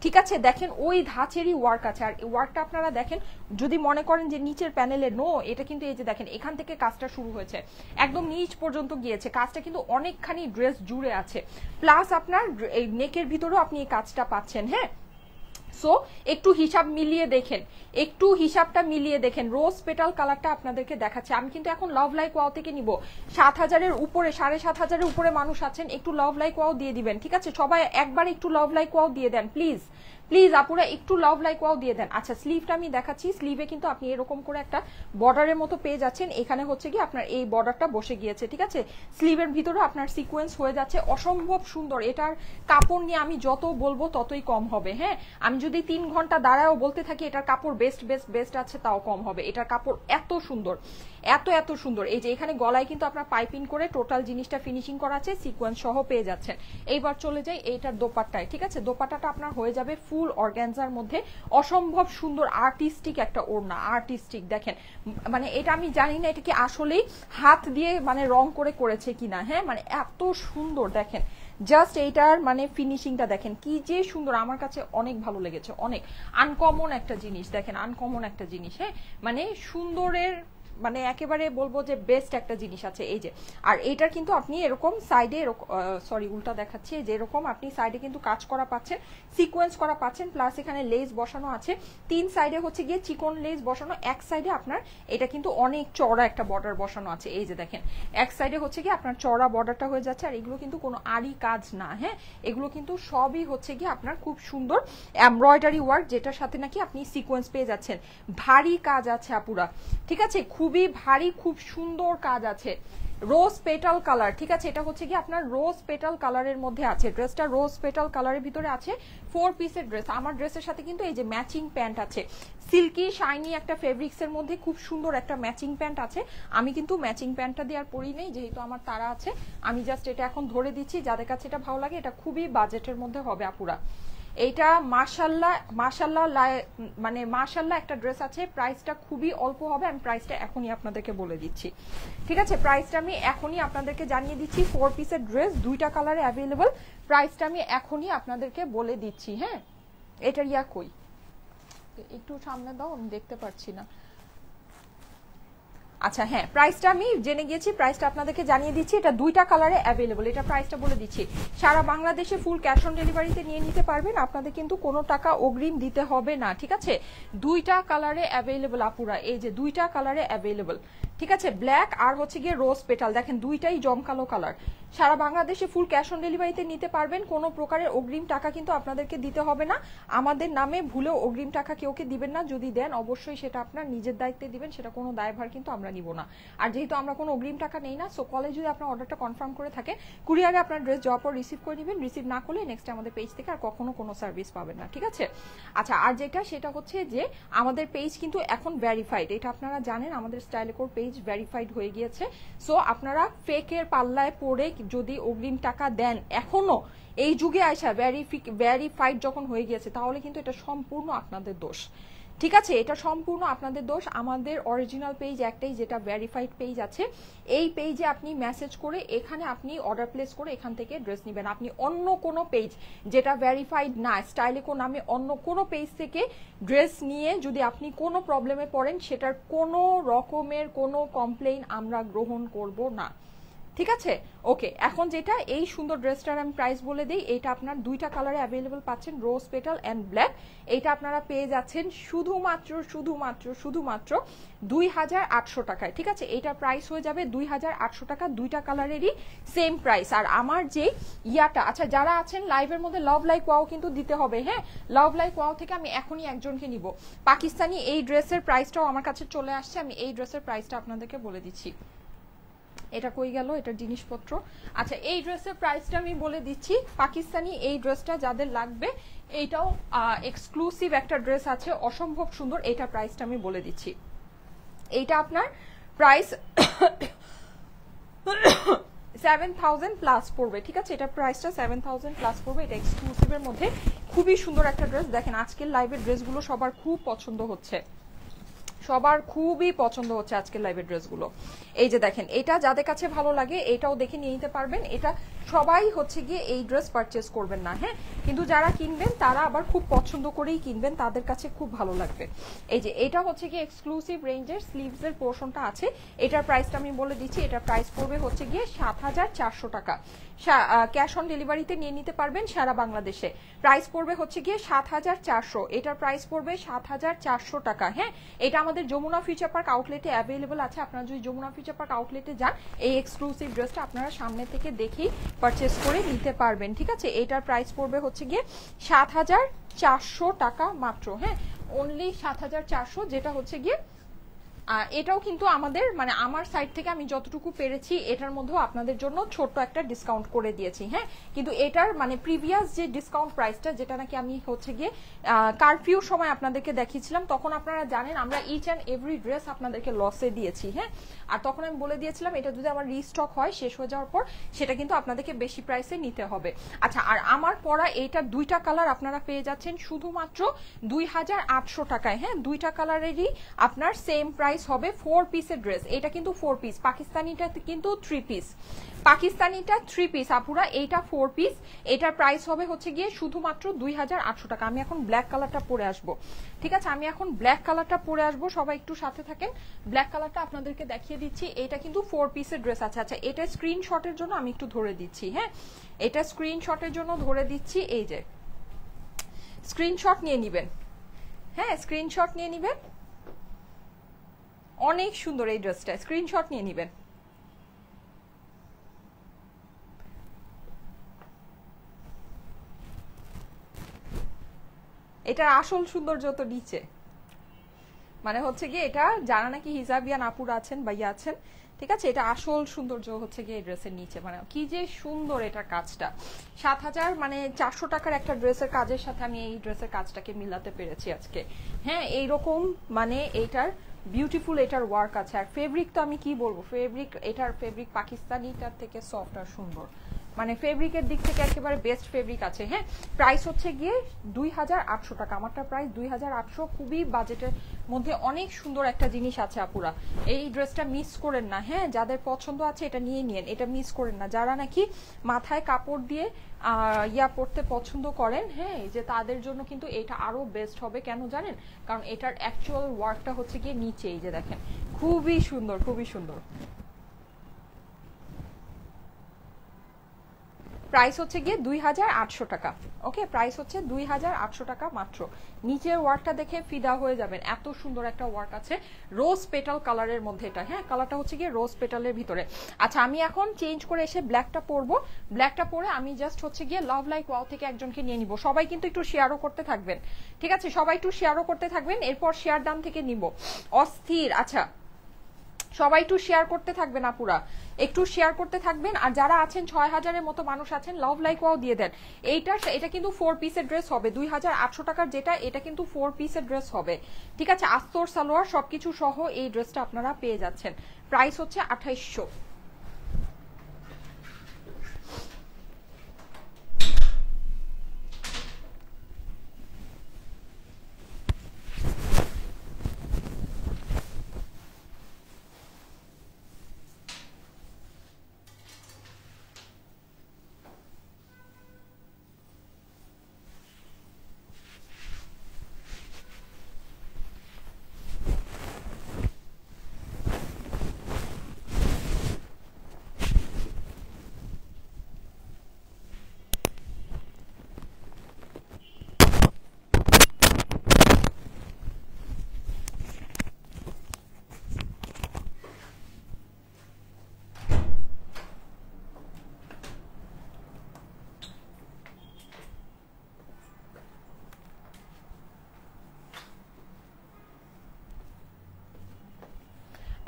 ঠিক আছে। দেখেন ওই ধাঁচেরই ওয়ার্ক আছে, আর ওয়ার্কটা আপনারা দেখেন যদি মনে করেন যে নিচের প্যানেলে নো, এটা কিন্তু এই যে দেখেন এখান থেকে কাজটা শুরু হয়েছে একদম নিচ পর্যন্ত গিয়েছে, কাজটা কিন্তু অনেকখানি ড্রেস জুড়ে আছে, প্লাস আপনার এই নেকের ভিতরেও আপনি এই কাজটা পাচ্ছেন, হ্যাঁ। সো একটু হিসাব মিলিয়ে দেখেন, একটু হিসাবটা মিলিয়ে দেখেন। রোজ পেটাল কালারটা আপনাদেরকে দেখাচ্ছে, আমি কিন্তু এখন লাভ লাইক ওয়াও থেকে নিব। 7000-এর উপরে, 7500-এর উপরে মানুষ আছেন, একটু লাভ লাইক ওয়াও দিয়ে দিবেন, ঠিক আছে সবাই একবার একটু লাভ লাইক ওয়াও দিয়ে দেন প্লিজ, প্লিজ আপুরা একটু লাভ লাইক ওয়াও দিয়ে দেন। আচ্ছা স্লিভটা আমি দেখাচ্ছি, স্লিভে কিন্তু আপনি এরকম করে একটা বর্ডারের মতো পেয়ে যাচ্ছেন, এখানে হচ্ছে কি আপনার এই বর্ডারটা বসে গিয়েছে, ঠিক আছে। স্লিভের ভিতরে আপনার সিকোয়েন্স হয়ে যাচ্ছে, অসম্ভব সুন্দর। এটার কাপড় নিয়ে আমি যত বলবো ততই কম হবে, হ্যাঁ আমি যদি 3 ঘন্টা দাঁড়ায়ও বলতে থাকি এটার কাপড় বেস্ট বেস্ট বেস্ট আছে তাও কম হবে, এটার কাপড় এত সুন্দর, এত এত সুন্দর। এই যে এখানে গলায় কিন্তু আপনার পাইপিং করে টোটাল জিনিসটা ফিনিশিং করা আছে, সিকোয়েন্স সহ পেয়ে যাচ্ছেন। এইবার চলে যাই এইটার দোপাট্টায়, ঠিক আছে দোপাট্টাটা আপনার হয়ে যাবে ফুল অর্গানজার মধ্যে, অসম্ভব সুন্দর আর্টিস্টিক একটা ওড়না, আর্টিস্টিক। দেখেন মানে এটা আমি জানি না এটা কি আসলেই হাত দিয়ে মানে রং করে করেছে কিনা, হ্যাঁ মানে এত সুন্দর। দেখেন জাস্ট এইটার মানে ফিনিশিংটা দেখেন কি যে সুন্দর, আমার কাছে অনেক ভালো লেগেছে, অনেক আনকমন একটা জিনিস। দেখেন আনকমন একটা জিনিস, হ্যাঁ মানে সুন্দরের মানে একেবারে বলবো যে বেস্ট একটা জিনিস আছে এই যে। আর এইটার কিন্তু আপনি এরকম সাইডে সরি উল্টা দেখাচ্ছি, যে এরকম আপনি সাইডে কিন্তু কাজ করা পাচ্ছেন, সিকোয়েন্স করা পাচ্ছেন, প্লাস এখানে লেস বসানো আছে, 3 সাইডে হচ্ছে গিয়ে চিকন লেস বসানো, এক সাইডে আপনার এটা কিন্তু অনেক চড়া একটা বর্ডার বসানো আছে এই যে দেখেন, এক সাইডে হচ্ছে গিয়ে আপনার চড়া বর্ডারটা হয়ে যাচ্ছে। আর এগুলো কিন্তু কোনো আড়ি কাজ না, হ্যাঁ এগুলো কিন্তু সবই হচ্ছে গিয়ে আপনার খুব সুন্দর এমব্রয়ডারি ওয়ার্ক, যেটার সাথে নাকি আপনি সিকোয়েন্স পেয়ে যাচ্ছেন। ভারী কাজ আছে আপুরা, ঠিক আছে, খুবই ভারী, খুব সুন্দর কাজ আছে। রোজ পেটাল কালার, ঠিক আছে, এটা হচ্ছে কি আপনার রোজ পেটাল কালারের মধ্যে আছে, ড্রেসটা রোজ পেটাল কালারের ভিতরে আছে, 4 পিসের ড্রেস। আমার ড্রেসের সাথে কিন্তু এই যে ম্যাচিং প্যান্ট আছে, সিল্কি শাইনি একটা ফেব্রিক্স এর মধ্যে খুব সুন্দর একটা ম্যাচিং প্যান্ট আছে। আমি কিন্তু ম্যাচিং প্যান্টটা দিয়ে আর পরি নেই, যেহেতু আমার তারা আছে, আমি জাস্ট এটা এখন ধরে দিচ্ছি, যাদের কাছে এটা ভালো লাগে। এটা খুবই বাজেটের মধ্যে হবে আপুরা। এইটা মাশাল্লাহ মাশাল্লাহ মানে মাশাল্লাহ একটা ড্রেস আছে, প্রাইসটা খুবই অল্প হবে, আমি প্রাইসটা এখনই আপনাদেরকে বলে দিচ্ছি, ঠিক আছে, প্রাইসটা আমি এখনই আপনাদেরকে জানিয়ে দিচ্ছি। 4 পিসের ড্রেস, 2টা কালারে অ্যাভেলেবল, প্রাইসটা আমি এখনই আপনাদেরকে বলে দিচ্ছি। হ্যাঁ এটার ইয়া কই, একটু সামনে দাও, আমি দেখতে পাচ্ছি না। আচ্ছা হ্যাঁ, প্রাইসটা আমি জেনে গিয়েছি, প্রাইসটা আপনাদেরকে জানিয়ে দিচ্ছি। এটা 2টা কালারে অ্যাভেলেবল, এটা প্রাইসটা বলে দিচ্ছি। সারা বাংলাদেশে ফুল ক্যাশ অন ডেলিভারিতে নিয়ে নিতে পারবেন, আপনাদের কিন্তু কোনো টাকা অগ্রিম দিতে হবে না, ঠিক আছে। 2টা কালারে অ্যাভেলেবল আপুরা, এই যে 2টা কালারে অ্যাভেলেবল, ঠিক আছে, ব্ল্যাক আর হচ্ছে গিয়ে রোজ পেটাল, দেখেন দুইটাই জমকালো কালার। সারা বাংলাদেশে ফুল ক্যাশ অন ডেলিভারিতে নিতে পারবেন, কোনো প্রকারের অগ্রিম টাকা কিন্তু আপনাদেরকে দিতে হবে না। আমাদের নামে ভুলেও অগ্রিম টাকা কেউকে দিবেন না, যদি দেন অবশ্যই সেটা আপনার নিজের দায়িত্বে দিবেন, সেটা কোনো দায়ভার কিন্তু আমরা নিব না। আর যেহেতু আমরা কোনো অগ্রিম টাকা নেই না, সো কলে যদি আপনার অর্ডারটা কনফার্ম করে থাকে, কুরিয়ারে আপনার ড্রেস যাওয়ার পর রিসিভ করে নেবেন, রিসিভ না করলে নেক্সট আমাদের পেজ থেকে আর কখনো কোনো সার্ভিস পাবেন না, ঠিক আছে। আচ্ছা আর যেটা সেটা হচ্ছে যে আমাদের পেজ কিন্তু এখন ভেরিফাইড, এটা আপনারা জানেন, আমাদের স্টাইলকোর পেজ ভেরিফাইড হয়ে গিয়েছে। সো আপনারা ফেকের পাল্লায় পড়ে যদি অগ্রিম টাকা দেন, এখনো এই যুগে আইসা ভেরিফাইড যখন হয়ে গিয়েছে, তাহলে কিন্তু এটা সম্পূর্ণ আপনাদের দোষ, ঠিক আছে, এটা সম্পূর্ণ আপনাদের দোষ। আমাদের অরিজিনাল পেজ একটাই, যেটা ভেরিফাইড পেজ আছে, এই পেজে আপনি মেসেজ করে এখানে আপনি অর্ডার প্লেস করে এখান থেকে ড্রেস নেবেন। আপনি অন্য কোনো পেজ যেটা ভেরিফাইড না, স্টাইলকো নামে অন্য কোনো পেজ থেকে ড্রেস নিয়ে যদি আপনি কোনো প্রবলেমে পড়েন, সেটার কোনো রকমের কোনো কমপ্লেইন আমরা গ্রহণ করব না, ঠিক আছে। ওকে, এখন যেটা এই সুন্দর ড্রেসটার আমি প্রাইস বলে দিই, এটা আপনার 2টা কালারে অ্যাভেলেবল পাচ্ছেন, রোজ পেটাল অ্যান্ড ব্ল্যাক। এটা আপনারা পেয়ে যাচ্ছেন শুধুমাত্র 2800 টাকায়, ঠিক আছে। এটার প্রাইস হয়ে যাবে 2800 টাকা, 2টা কালারেরই সেম প্রাইস। আর আমার যে ইয়াটা, আচ্ছা যারা আছেন লাইভের মধ্যে, লাভ লাইক ওয়াও কিন্তু দিতে হবে, হ্যাঁ লাভ লাইক ওয়াও থেকে আমি এখনই একজনকে নিব। পাকিস্তানি এই ড্রেসের প্রাইসটাও আমার কাছে চলে আসছে, আমি এই ড্রেসের প্রাইসটা আপনাদেরকে বলে দিচ্ছি। এটা কই গেল এটার জিনিসপত্র। আচ্ছা এই ড্রেসের প্রাইসটা আমি বলে দিচ্ছি। পাকিস্তানি এই ড্রেসটা যাদের লাগবে, এইটাও এক্সক্লুসিভ একটা ড্রেস আছে, অসম্ভব সুন্দর, এইটার প্রাইসটা আমি বলে দিচ্ছি। এইটা আপনার প্রাইস 7000 প্লাস পড়বে, ঠিক আছে, এটা প্রাইসটা 7000 প্লাস পড়বে। এটা এক্সক্লুসিভের মধ্যে খুবই সুন্দর একটা ড্রেস। দেখেন আজকের লাইভের ড্রেসগুলো সবার খুব পছন্দ হচ্ছে, সবার খুবই পছন্দ হচ্ছে আজকের লাইভের ড্রেসগুলো। এই যে দেখেন, এটা যাদের কাছে ভালো লাগে এটাও দেখে নিয়ে নিতে পারবেন। এটা সবাই হচ্ছে গিয়ে এই ড্রেস পারচেস করবেন না, হ্যাঁ, কিন্তু যারা কিনবেন তারা আবার খুব পছন্দ করেই কিনবেন, তাদের কাছে খুব ভালো লাগবে। এই যে এটা হচ্ছে গিয়ে এক্সক্লুসিভ রেঞ্জের স্লিভসের পোর্শনটা আছে, এটার প্রাইসটা আমি বলে দিচ্ছি। এটার প্রাইস পড়বে হচ্ছে গিয়ে 7400 টাকা। ক্যাশ অন ডেলিভারিতে নিয়ে নিতে পারবেন সারা বাংলাদেশে। প্রাইস পড়বে হচ্ছে গিয়ে 7400, এটার প্রাইস পড়বে 7400 টাকা। হ্যাঁ, এটা আমাদের যমুনা ফিউচার পার্ক আউটলেটে অ্যাভেলেবল আছে। আপনারা যদি যমুনা ফিউচার পার্ক আউটলেটে যান, এই এক্সক্লুসিভ ড্রেসটা আপনারা সামনে থেকে দেখেই পারচেস করে নিতে পারবেন, ঠিক আছে। এটার প্রাইস পড়বে হচ্ছে গিয়ে 7400 টাকা মাত্র, হ্যাঁ অনলি 7400, যেটা হচ্ছে গিয়ে এটাও কিন্তু আমাদের মানে আমার সাইড থেকে আমি যতটুকু পেরেছি এটার মধ্যেও আপনাদের জন্য ছোট্ট একটা ডিসকাউন্ট করে দিয়েছি, হ্যাঁ। কিন্তু এটার মানে প্রিভিয়াস যে ডিসকাউন্ট প্রাইসটা, যেটা নাকি আমি হচ্ছে গিয়ে কারফিউর সময় আপনাদেরকে দেখিয়েছিলাম, তখন আপনারা জানেন আমরা ইচ অ্যান্ড এভরি ড্রেস আপনাদেরকে লসে দিয়েছি, হ্যাঁ। আর তখন আমি বলে দিয়েছিলাম এটা যদি আমার রিস্টক হয়, শেষ হয়ে যাওয়ার পর, সেটা কিন্তু আপনাদেরকে বেশি প্রাইসে নিতে হবে। আচ্ছা, আর আমার পরা এইটার 2টা কালার আপনারা পেয়ে যাচ্ছেন শুধুমাত্র 2800 টাকায়, হ্যাঁ 2টা কালারেরই আপনার সেম প্রাইস প্রাইস হবে 4 পিসের ড্রেস, এটা কিন্তু 4 পিস, পাকিস্তানিটা কিন্তু 3 পিস, পাকিস্তানিটা 3 পিস আপুরা, এইটা 4 পিস, এটার প্রাইস হবে হচ্ছে গিয়ে শুধুমাত্র 2800 টাকা। আমি এখন ব্ল্যাক কালারটা পরে আসবো, ঠিক আছে, আমি এখন ব্ল্যাক কালারটা পরে আসবো, সবাই একটু সাথে থাকেন, ব্ল্যাক কালারটা আপনাদেরকে দেখিয়ে দিচ্ছি। এটা কিন্তু 4 পিসের ড্রেস আছে। আচ্ছা এটা স্ক্রিনশটের জন্য আমি একটু ধরে দিচ্ছি, হ্যাঁ এটা স্ক্রিনশটের জন্য ধরে দিচ্ছি, এই যে স্ক্রিনশট নিয়ে নিবেন, হ্যাঁ স্ক্রিনশট নিয়ে নিবেন, অনেক সুন্দর এই ড্রেসটা, স্ক্রিনশট নিয়ে নিবেন। এটার আসল সৌন্দর্য তো নিচে, মানে হচ্ছে গিয়ে এটা যারা নাকি হিজাবিয়ান আপুর আছেন ভাইয়া আছেন, ঠিক আছে, এটা আসল সৌন্দর্য হচ্ছে গিয়ে এই ড্রেসের নিচে, মানে কি যে সুন্দর এটার কাজটা। 7000 মানে 400 টাকার একটা ড্রেসের কাজের সাথে আমি এই ড্রেসের কাজটাকে মিলাতে পেরেছি আজকে, হ্যাঁ এইরকম মানে এইটার বিউটিফুল এটার ওয়ার্ক আছে। আর ফেব্রিক তো আমি কি বলবো, ফেব্রিক এটার ফেব্রিক পাকিস্তানিটার থেকে সফট আর সুন্দর, মানে ফেব্রিকের দিক থেকে একেবারে বেস্ট ফেব্রিক আছে। হ্যাঁ প্রাইস হচ্ছে গিয়ে 2800 টাকা, আমারটা প্রাইস 2800, খুবই বাজেটের মধ্যে অনেক সুন্দর একটা জিনিস আছে আপুরা, এই ড্রেসটা মিস করেন না, হ্যাঁ যাদের পছন্দ আছে এটা নিয়ে নিন, এটা মিস করেন না। যারা নাকি মাথায় কাপড় দিয়ে ইয়া পরতে পছন্দ করেন, হ্যাঁ যে তাদের জন্য কিন্তু এটা আরো বেস্ট হবে, কেন জানেন, কারণ এটার অ্যাকচুয়াল ওয়ার্কটা হচ্ছে গিয়ে নিচে, এই যে দেখেন খুবই সুন্দর, খুবই সুন্দর। প্রাইস হচ্ছে গিয়ে 2800 টাকা, ওকে প্রাইস হচ্ছে 2800 টাকা মাত্র। নিচের ওয়ার্কটা দেখে ফিদা হয়ে যাবেন, এত সুন্দর একটা ওয়ার্ক আছে রোজ পেটাল কালারের মধ্যে, এটা হ্যাঁ কালারটা হচ্ছে গিয়ে রোজ পেটালের ভিতরে। আচ্ছা আমি এখন চেঞ্জ করে এসে ব্ল্যাকটা পরবো, ব্ল্যাকটা পরে আমি জাস্ট হচ্ছে গিয়ে লাভ লাইক ওয়াও থেকে একজনকে নিয়ে নিব। সবাই কিন্তু একটু শেয়ারও করতে থাকবেন, ঠিক আছে, সবাই একটু শেয়ারও করতে থাকবেন, এরপর শেয়ার দাম থেকে নিব অস্থির। আচ্ছা সবাই একটু শেয়ার করতে থাকবেন আপুরা, একটু শেয়ার করতে থাকবেন। আর যারা আছেন 6000-এর মতো মানুষ আছেন, লাভ লাইক ওয়াও দিয়ে দেন। এটা কিন্তু 4 পিসের ড্রেস হবে, 2800 টাকার যেটা, এটা কিন্তু 4 পিসের ড্রেস হবে, ঠিক আছে, আস্তর সালোয়ার সবকিছু সহ এই ড্রেসটা আপনারা পেয়ে যাচ্ছেন। প্রাইস হচ্ছে 2800।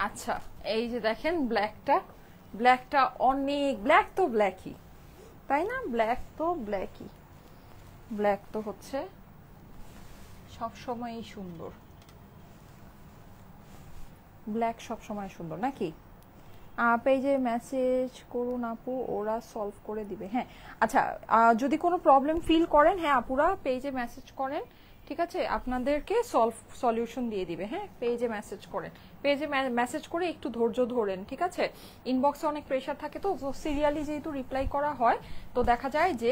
আচ্ছা এই যে দেখেন ব্ল্যাকটা অনেক, ব্ল্যাক তো ব্ল্যাকই তাই না, ব্ল্যাক তো ব্ল্যাকই, ব্ল্যাক তো হচ্ছে সবসময়ই সুন্দর, ব্ল্যাক সবসময় সুন্দর নাকি। পেজে মেসেজ করুন আপু, ওরা সলভ করে দিবে। হ্যাঁ আচ্ছা যদি কোনো প্রবলেম ফিল করেন, হ্যাঁ আপুরা পেজে মেসেজ করেন, ঠিক আছে, আপনাদেরকে সলিউশন দিয়ে দিবে। হ্যাঁ পেজে মেসেজ করেন, পেজে মেসেজ করে একটু ধৈর্য ধরেন, ঠিক আছে, ইনবক্সে অনেক প্রেশার থাকে তো সিরিয়ালি যেহেতু রিপ্লাই করা হয়, তো দেখা যায় যে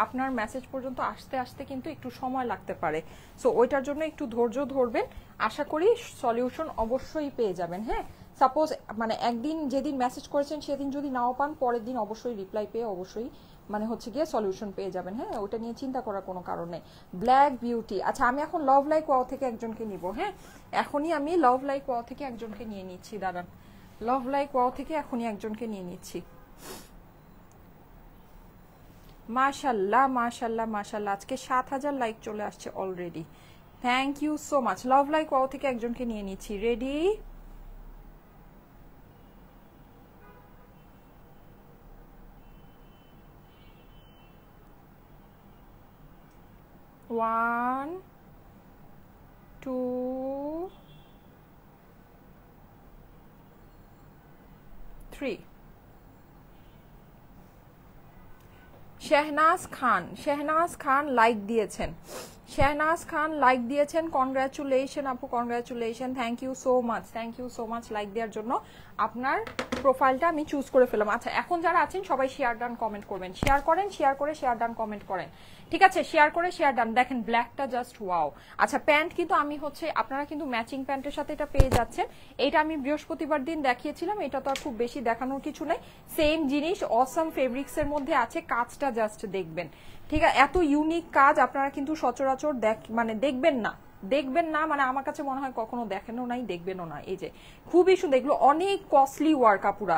আপনার মেসেজ পর্যন্ত আসতে আসতে কিন্তু একটু সময় লাগতে পারে, সো ওইটার জন্য একটু ধৈর্য ধরবেন, আশা করি সলিউশন অবশ্যই পেয়ে যাবেন। হ্যাঁ সাপোজ মানে একদিন যেদিন মেসেজ করেছেন সেদিন যদি নাও পান, পরের দিন অবশ্যই রিপ্লাই পেয়ে অবশ্যই মানে হচ্ছে গিয়ে সলিউশন পেয়ে যাবেন। হ্যাঁ ওটা নিয়ে চিন্তা করার কোনো কারণ নেই। ব্ল্যাক বিউটি, আচ্ছা আমি এখন লাভ লাইক ওয়াও থেকে একজনকে নিব। হ্যাঁ এখনই আমি লাভ লাইক ওয়াও থেকে একজনকে নিয়ে নিচ্ছি, দাঁড়ান, লাভ লাইক ওয়াও থেকে এখনই একজনকে নিয়ে নিচ্ছি। মাশাল্লাহ মাশাল্লাহ মাশাল্লাহ, আজকে 7000 লাইক চলে আসছে already, thank you so much. Love like wow থেকে একজনকে নিয়ে নিচ্ছি, ready, one two three. Shehnaz Khan like দিয়েছেন, শাহনাজ খান লাইক দিয়েছেন, কনগ্রাচুলেশন আপু, congratulation, thank you so much, thank you so much like দেওয়ার জন্য। আপনার প্রোফাইলটা আমি চুজ করে ফেলাম। আচ্ছা এখন যারা আছেন সবাই শেয়ার ডান কমেন্ট করবেন, শেয়ার করেন, শেয়ার করে শেয়ার ডান কমেন্ট করেন, ঠিক আছে? শেয়ার করে শেয়ার ডান। দেখেন ব্ল্যাকটা জাস্ট ওয়াও। আচ্ছা প্যান্ট কিন্তু আমি হচ্ছে আপনারা কিন্তু ম্যাচিং প্যান্টের সাথে এটা পেয়ে যাচ্ছেন। এটা আমি বৃহস্পতিবার দিন দেখিয়েছিলাম, এটা তো আর খুব বেশি দেখানোর কিছু নেই, সেম জিনিস অসম ফেব্রিক্স এর মধ্যে আছে। কাজটা জাস্ট দেখবেন, ঠিক আছে? এত ইউনিক কাজ আপনারা কিন্তু সচরাচর মানে দেখবেন না, দেখবেন না মানে আমার কাছে মনে হয় কখনো দেখেনও নাই, দেখবেনও না। এই যে খুবই সুন্দর, এগুলো অনেক কস্টলি ওয়ার্ক আপুরা,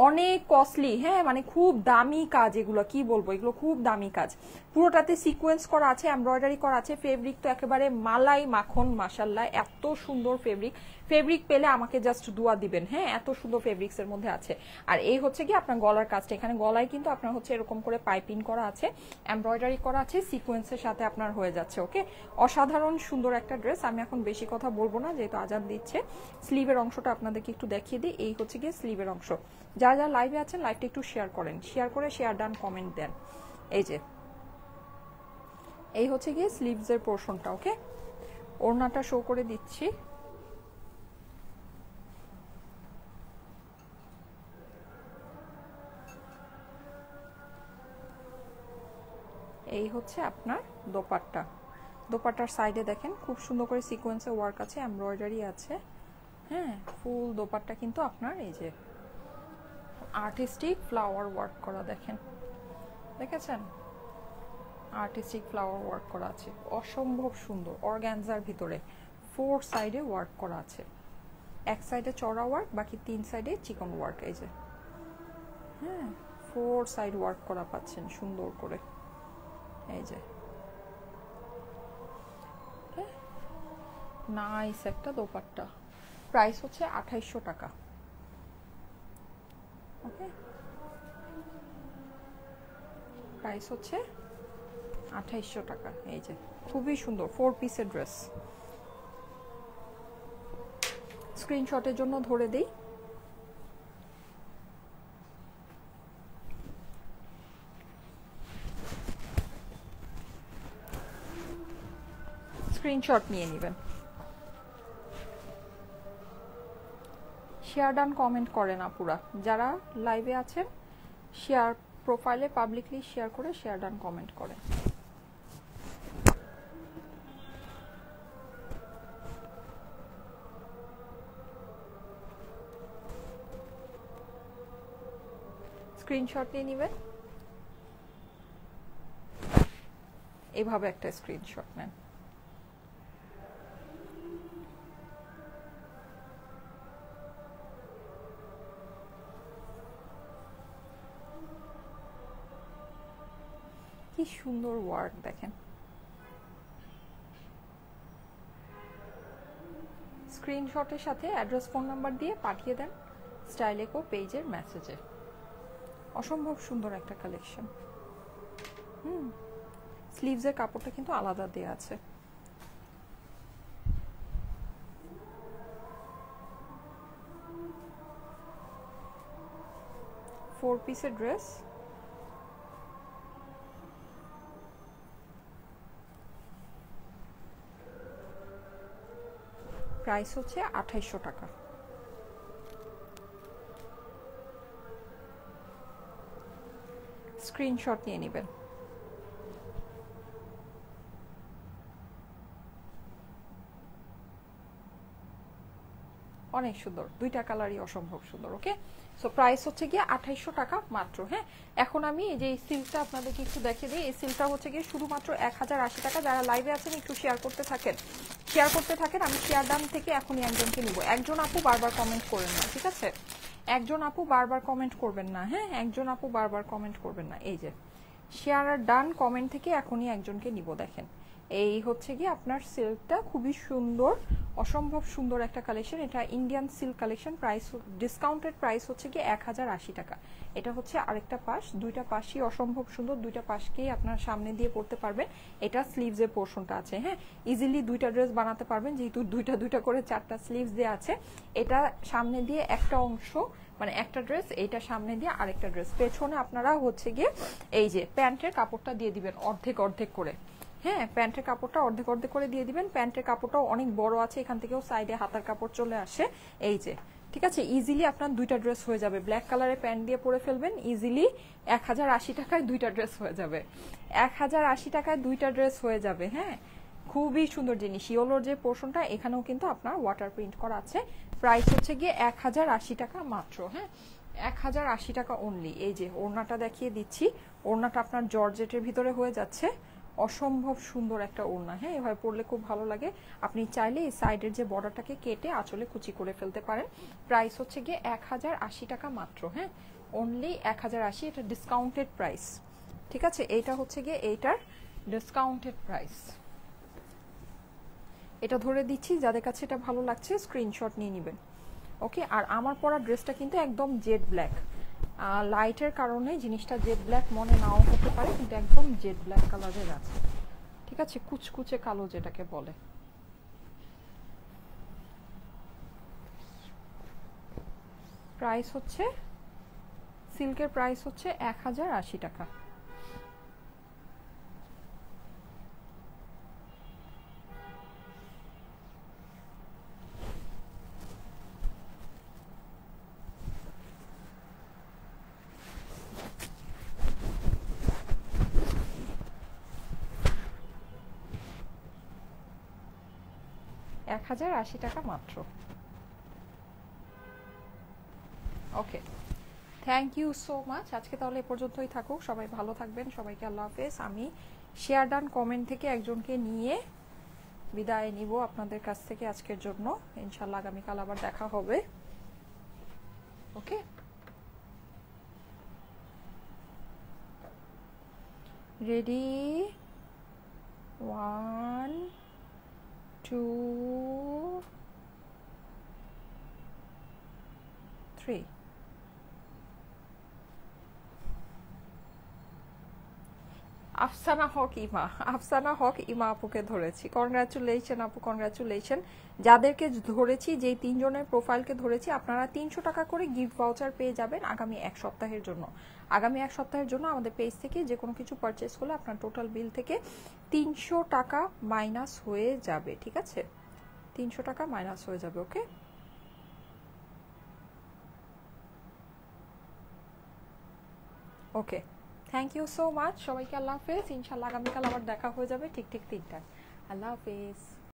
অনেক কস্টলি, হ্যাঁ মানে খুব দামি কাজ এগুলো, কি বলবো, এগুলো খুব দামি কাজ। পুরোটাতে সিকোয়েন্স করা আছে, এমব্রয়ডারি করা আছে, ফেব্রিক তো একেবারে মালাই মাখন, মাশাল্লাহ এত সুন্দর ফেব্রিক। ফেব্রিক পেলে আমাকে জাস্ট দোয়া দিবেন, হ্যাঁ এত সুন্দর ফেব্রিক্স এর মধ্যে আছে। আর এই হচ্ছে কি আপনার গলার কাজটা, এখানে গলায় কিন্তু আপনার হচ্ছে এরকম করে পাইপিং করা আছে, এমব্রয়ডারি করা আছে, সিকোয়েন্সের সাথে আপনার হয়ে যাচ্ছে। ওকে, অসাধারণ সুন্দর একটা ড্রেস। আমি এখন বেশি কথা বলবো না যেহেতু আজান দিচ্ছে। স্লিভের অংশটা আপনাদেরকে একটু দেখিয়ে দিই, এই হচ্ছে গিয়ে স্লিভের অংশ। যারা যারা লাইভে আছেন লাইভটা একটু শেয়ার করেন, শেয়ার করে শেয়ার ডান কমেন্ট দেন। এই যে এই হচ্ছে গিয়ে স্লিভস এর পোর্শনটা। ওকে, ওড়নাটা শো করে দিচ্ছি। এই হচ্ছে আপনার দোপাট্টা। দোপাট্টার সাইডে দেখেন খুব সুন্দর করে সিকোয়েন্সে ওয়ার্ক আছে, এমব্রয়ডারি আছে, হ্যাঁ ফুল দোপাট্টা কিন্তু আপনার এই যে আর্টিস্টিক ফ্লাওয়ার ওয়ার্ক করা, দেখেন দেখেছেন, আর্টিস্টিক ফ্লাওয়ার ওয়ার্ক করা আছে, অসম্ভব সুন্দর। অর্গানজার ভিতরে 4 সাইডে ওয়ার্ক করা আছে, এক সাইডে চড়া ওয়ার্ক, বাকি 3 সাইডে চিকন ওয়ার্ক। এই যে হ্যাঁ 4 সাইড ওয়ার্ক করা পাচ্ছেন সুন্দর করে। এই যে নাইস একটা দোপাট্টা। প্রাইস হচ্ছে 2800 টাকা। ওকে, প্রাইস হচ্ছে 2800 টাকা। এই যে খুবই সুন্দর 4 পিসের ড্রেস। স্ক্রিনশটের জন্য ধরে দেই। স্ক্রিনশট নিয়ে নেবেন। শেয়ার ডান কমেন্ট করেন আপুরা, যারা লাইভে আছেন শেয়ার প্রোফাইলে পাবলিকলি শেয়ার করে শেয়ার ডান কমেন্ট করেন। স্ক্রিনশট নিয়ে নেবেন, এভাবে একটা স্ক্রিনশট নেন। কি সুন্দর ওয়ার্ক দেখেন। স্ক্রিনশটের সাথে অ্যাড্রেস ফোন নাম্বার দিয়ে পাঠিয়ে দেন স্টাইলেকো পেজের মেসেজে। অসম্ভব সুন্দর একটা কালেকশন। স্লিভসের কাপড়টা কিন্তু আলাদা দেয়া আছে। ফোর পিসের ড্রেস, প্রাইস হচ্ছে 2800 টাকা। স্ক্রিনশট নিয়ে নেবেন। অনেক সুন্দর, দুইটা কালারই অসম্ভব সুন্দর। ওকে, সো প্রাইস হচ্ছে গিয়ে 2800 টাকা মাত্র। হ্যাঁ, এখন আমি এই যে সিল্কটা আপনাদেরকে একটু দেখিয়ে দিই। এই সিল্কটা হচ্ছে গিয়ে শুধুমাত্র 1080 টাকা। যারা লাইভে আছেন একটু শেয়ার করতে থাকেন, শেয়ার করতে থাকেন। আমি শেয়ার দাম থেকে এখনই একজনকে নিব। একজন আপু বারবার কমেন্ট করেন না, ঠিক আছে? একজন আপু বারবার কমেন্ট করবেন না, হ্যাঁ একজন আপু বারবার কমেন্ট করবেন না। এই যে শেয়ার আর ডান কমেন্ট থেকে এখনই একজনকে নিব। দেখেন এই হচ্ছে কি আপনার সিল্কটা, খুবই সুন্দর, অসম্ভব সুন্দর একটা কালেকশন। এটা Indian silk collection. Price discounted price হচ্ছে কি 1080 টাকা। এটা হচ্ছে আরেকটা পাশ, দুইটা পাশই অসম্ভব সুন্দর, দুইটা পাশকেই আপনার সামনে দিয়ে পড়তে পারবেন। এটা স্লিভসের পোর্শনটা আছে, হ্যাঁ ইজিলি দুইটা ড্রেস বানাতে পারবেন যেহেতু দুইটা করে 4টা স্লিভস দেওয়া আছে। এটা সামনে দিয়ে একটা অংশ মানে একটা ড্রেস, এইটা সামনে দিয়ে আরেকটা ড্রেস। পেছনে আপনারা হচ্ছে গিয়ে এই যে প্যান্টের কাপড়টা দিয়ে দিবেন অর্ধেক অর্ধেক করে, হ্যাঁ, প্যান্টের কাপড়টা অর্ধেক অর্ধেক করে দিয়ে দিবেন। প্যান্টের কাপড়টাও অনেক বড় আছে, এখান থেকেও সাইডে হাতার কাপড় চলে আসে, এই যে। ঠিক আছে, ইজিলি আপনার দুইটা ড্রেস হয়ে যাবে। ব্ল্যাক কালারের প্যান্ট দিয়ে পরে ফেলবেন, ইজিলি 1080 টাকায় দুইটা ড্রেস হয়ে যাবে। 1080 টাকায় দুইটা ড্রেস হয়ে যাবে। হ্যাঁ, খুবই সুন্দর জিনিস। ইয়েলোর যে পোর্শনটা এখানেও কিন্তু আপনার ওয়াটার প্রিন্ট করা আছে। প্রাইস হচ্ছে গিয়ে 1080 টাকা মাত্র। হ্যাঁ, 1080 টাকা অনলি। এই যে ওড়নাটা দেখিয়ে দিচ্ছি, ওড়নাটা আপনার জর্জেটের ভিতরে হয়ে যাচ্ছে, অসম্ভব সুন্দর একটা ওড়না। হ্যাঁ, এভাবে পরলে খুব ভালো লাগে। আপনি চাইলে এই সাইডের যে বর্ডারটাকে কেটে আঁচলে কুচি করে ফেলতে পারেন। প্রাইস হচ্ছে গিয়ে 1080 টাকা মাত্র। হ্যাঁ, অনলি 1080, এটা ডিসকাউন্টেড প্রাইস। ঠিক আছে, এইটা হচ্ছে গিয়ে এইটার ডিসকাউন্টেড প্রাইস। এটা ধরে দিচ্ছি, যাদের কাছে এটা ভালো লাগছে স্ক্রিনশট নিয়ে নেবেন। ওকে, আর আমার পরা ড্রেসটা কিন্তু একদম জেড ব্ল্যাক। লাইটের কারণে জিনিসটা জেড ব্ল্যাক মনে নাও হতে পারে, কিন্তু একদম জেড ব্ল্যাক কালারের আছে। ঠিক আছে, কুচকুচে কালো যেটাকে বলে। প্রাইস হচ্ছে, সিল্কের প্রাইস হচ্ছে 1080 টাকা। $1080 টাকা মাত্র। ওকে, থ্যাংক ইউ সো মাচ। আজকে তাহলে এ পর্যন্তই থাকুক। সবাই ভালো থাকবেন, সবাইকে আল্লাহ হাফেজ। আমি শেয়ার ডান কমেন্ট থেকে একজনকে নিয়ে বিদায় নিব আপনাদের কাছ থেকে আজকের জন্য। ইনশাল্লাহ আগামীকাল আবার দেখা হবে। ওকে, রেডি, 1 2 3। আফসানা হক ইমা, আফসানা হক ইমা আপুকে ধরেছি। কনগ্রাচুলেশন আপু, কনগ্রাচুলেশন। যাদেরকে ধরেছি, যেই 3 জনের প্রোফাইলকে ধরেছি, আপনারা 300 টাকা করে গিফট ভাউচার পেয়ে যাবেন আগামী 1 সপ্তাহের জন্য। আগামী 1 সপ্তাহের জন্য আমাদের পেজ থেকে যে কোনো কিছু পারচেস করলে আপনার টোটাল বিল থেকে 300 টাকা মাইনাস হয়ে যাবে। ঠিক আছে, 300 টাকা মাইনাস হয়ে যাবে। ওকে, ওকে, থ্যাংক ইউ সো মাচ। সবাইকে আল্লাহ হাফেজ। ইনশাল্লাহ আগামীকাল আবার দেখা হয়ে যাবে ঠিক 3টায়। আল্লাহ হাফেজ।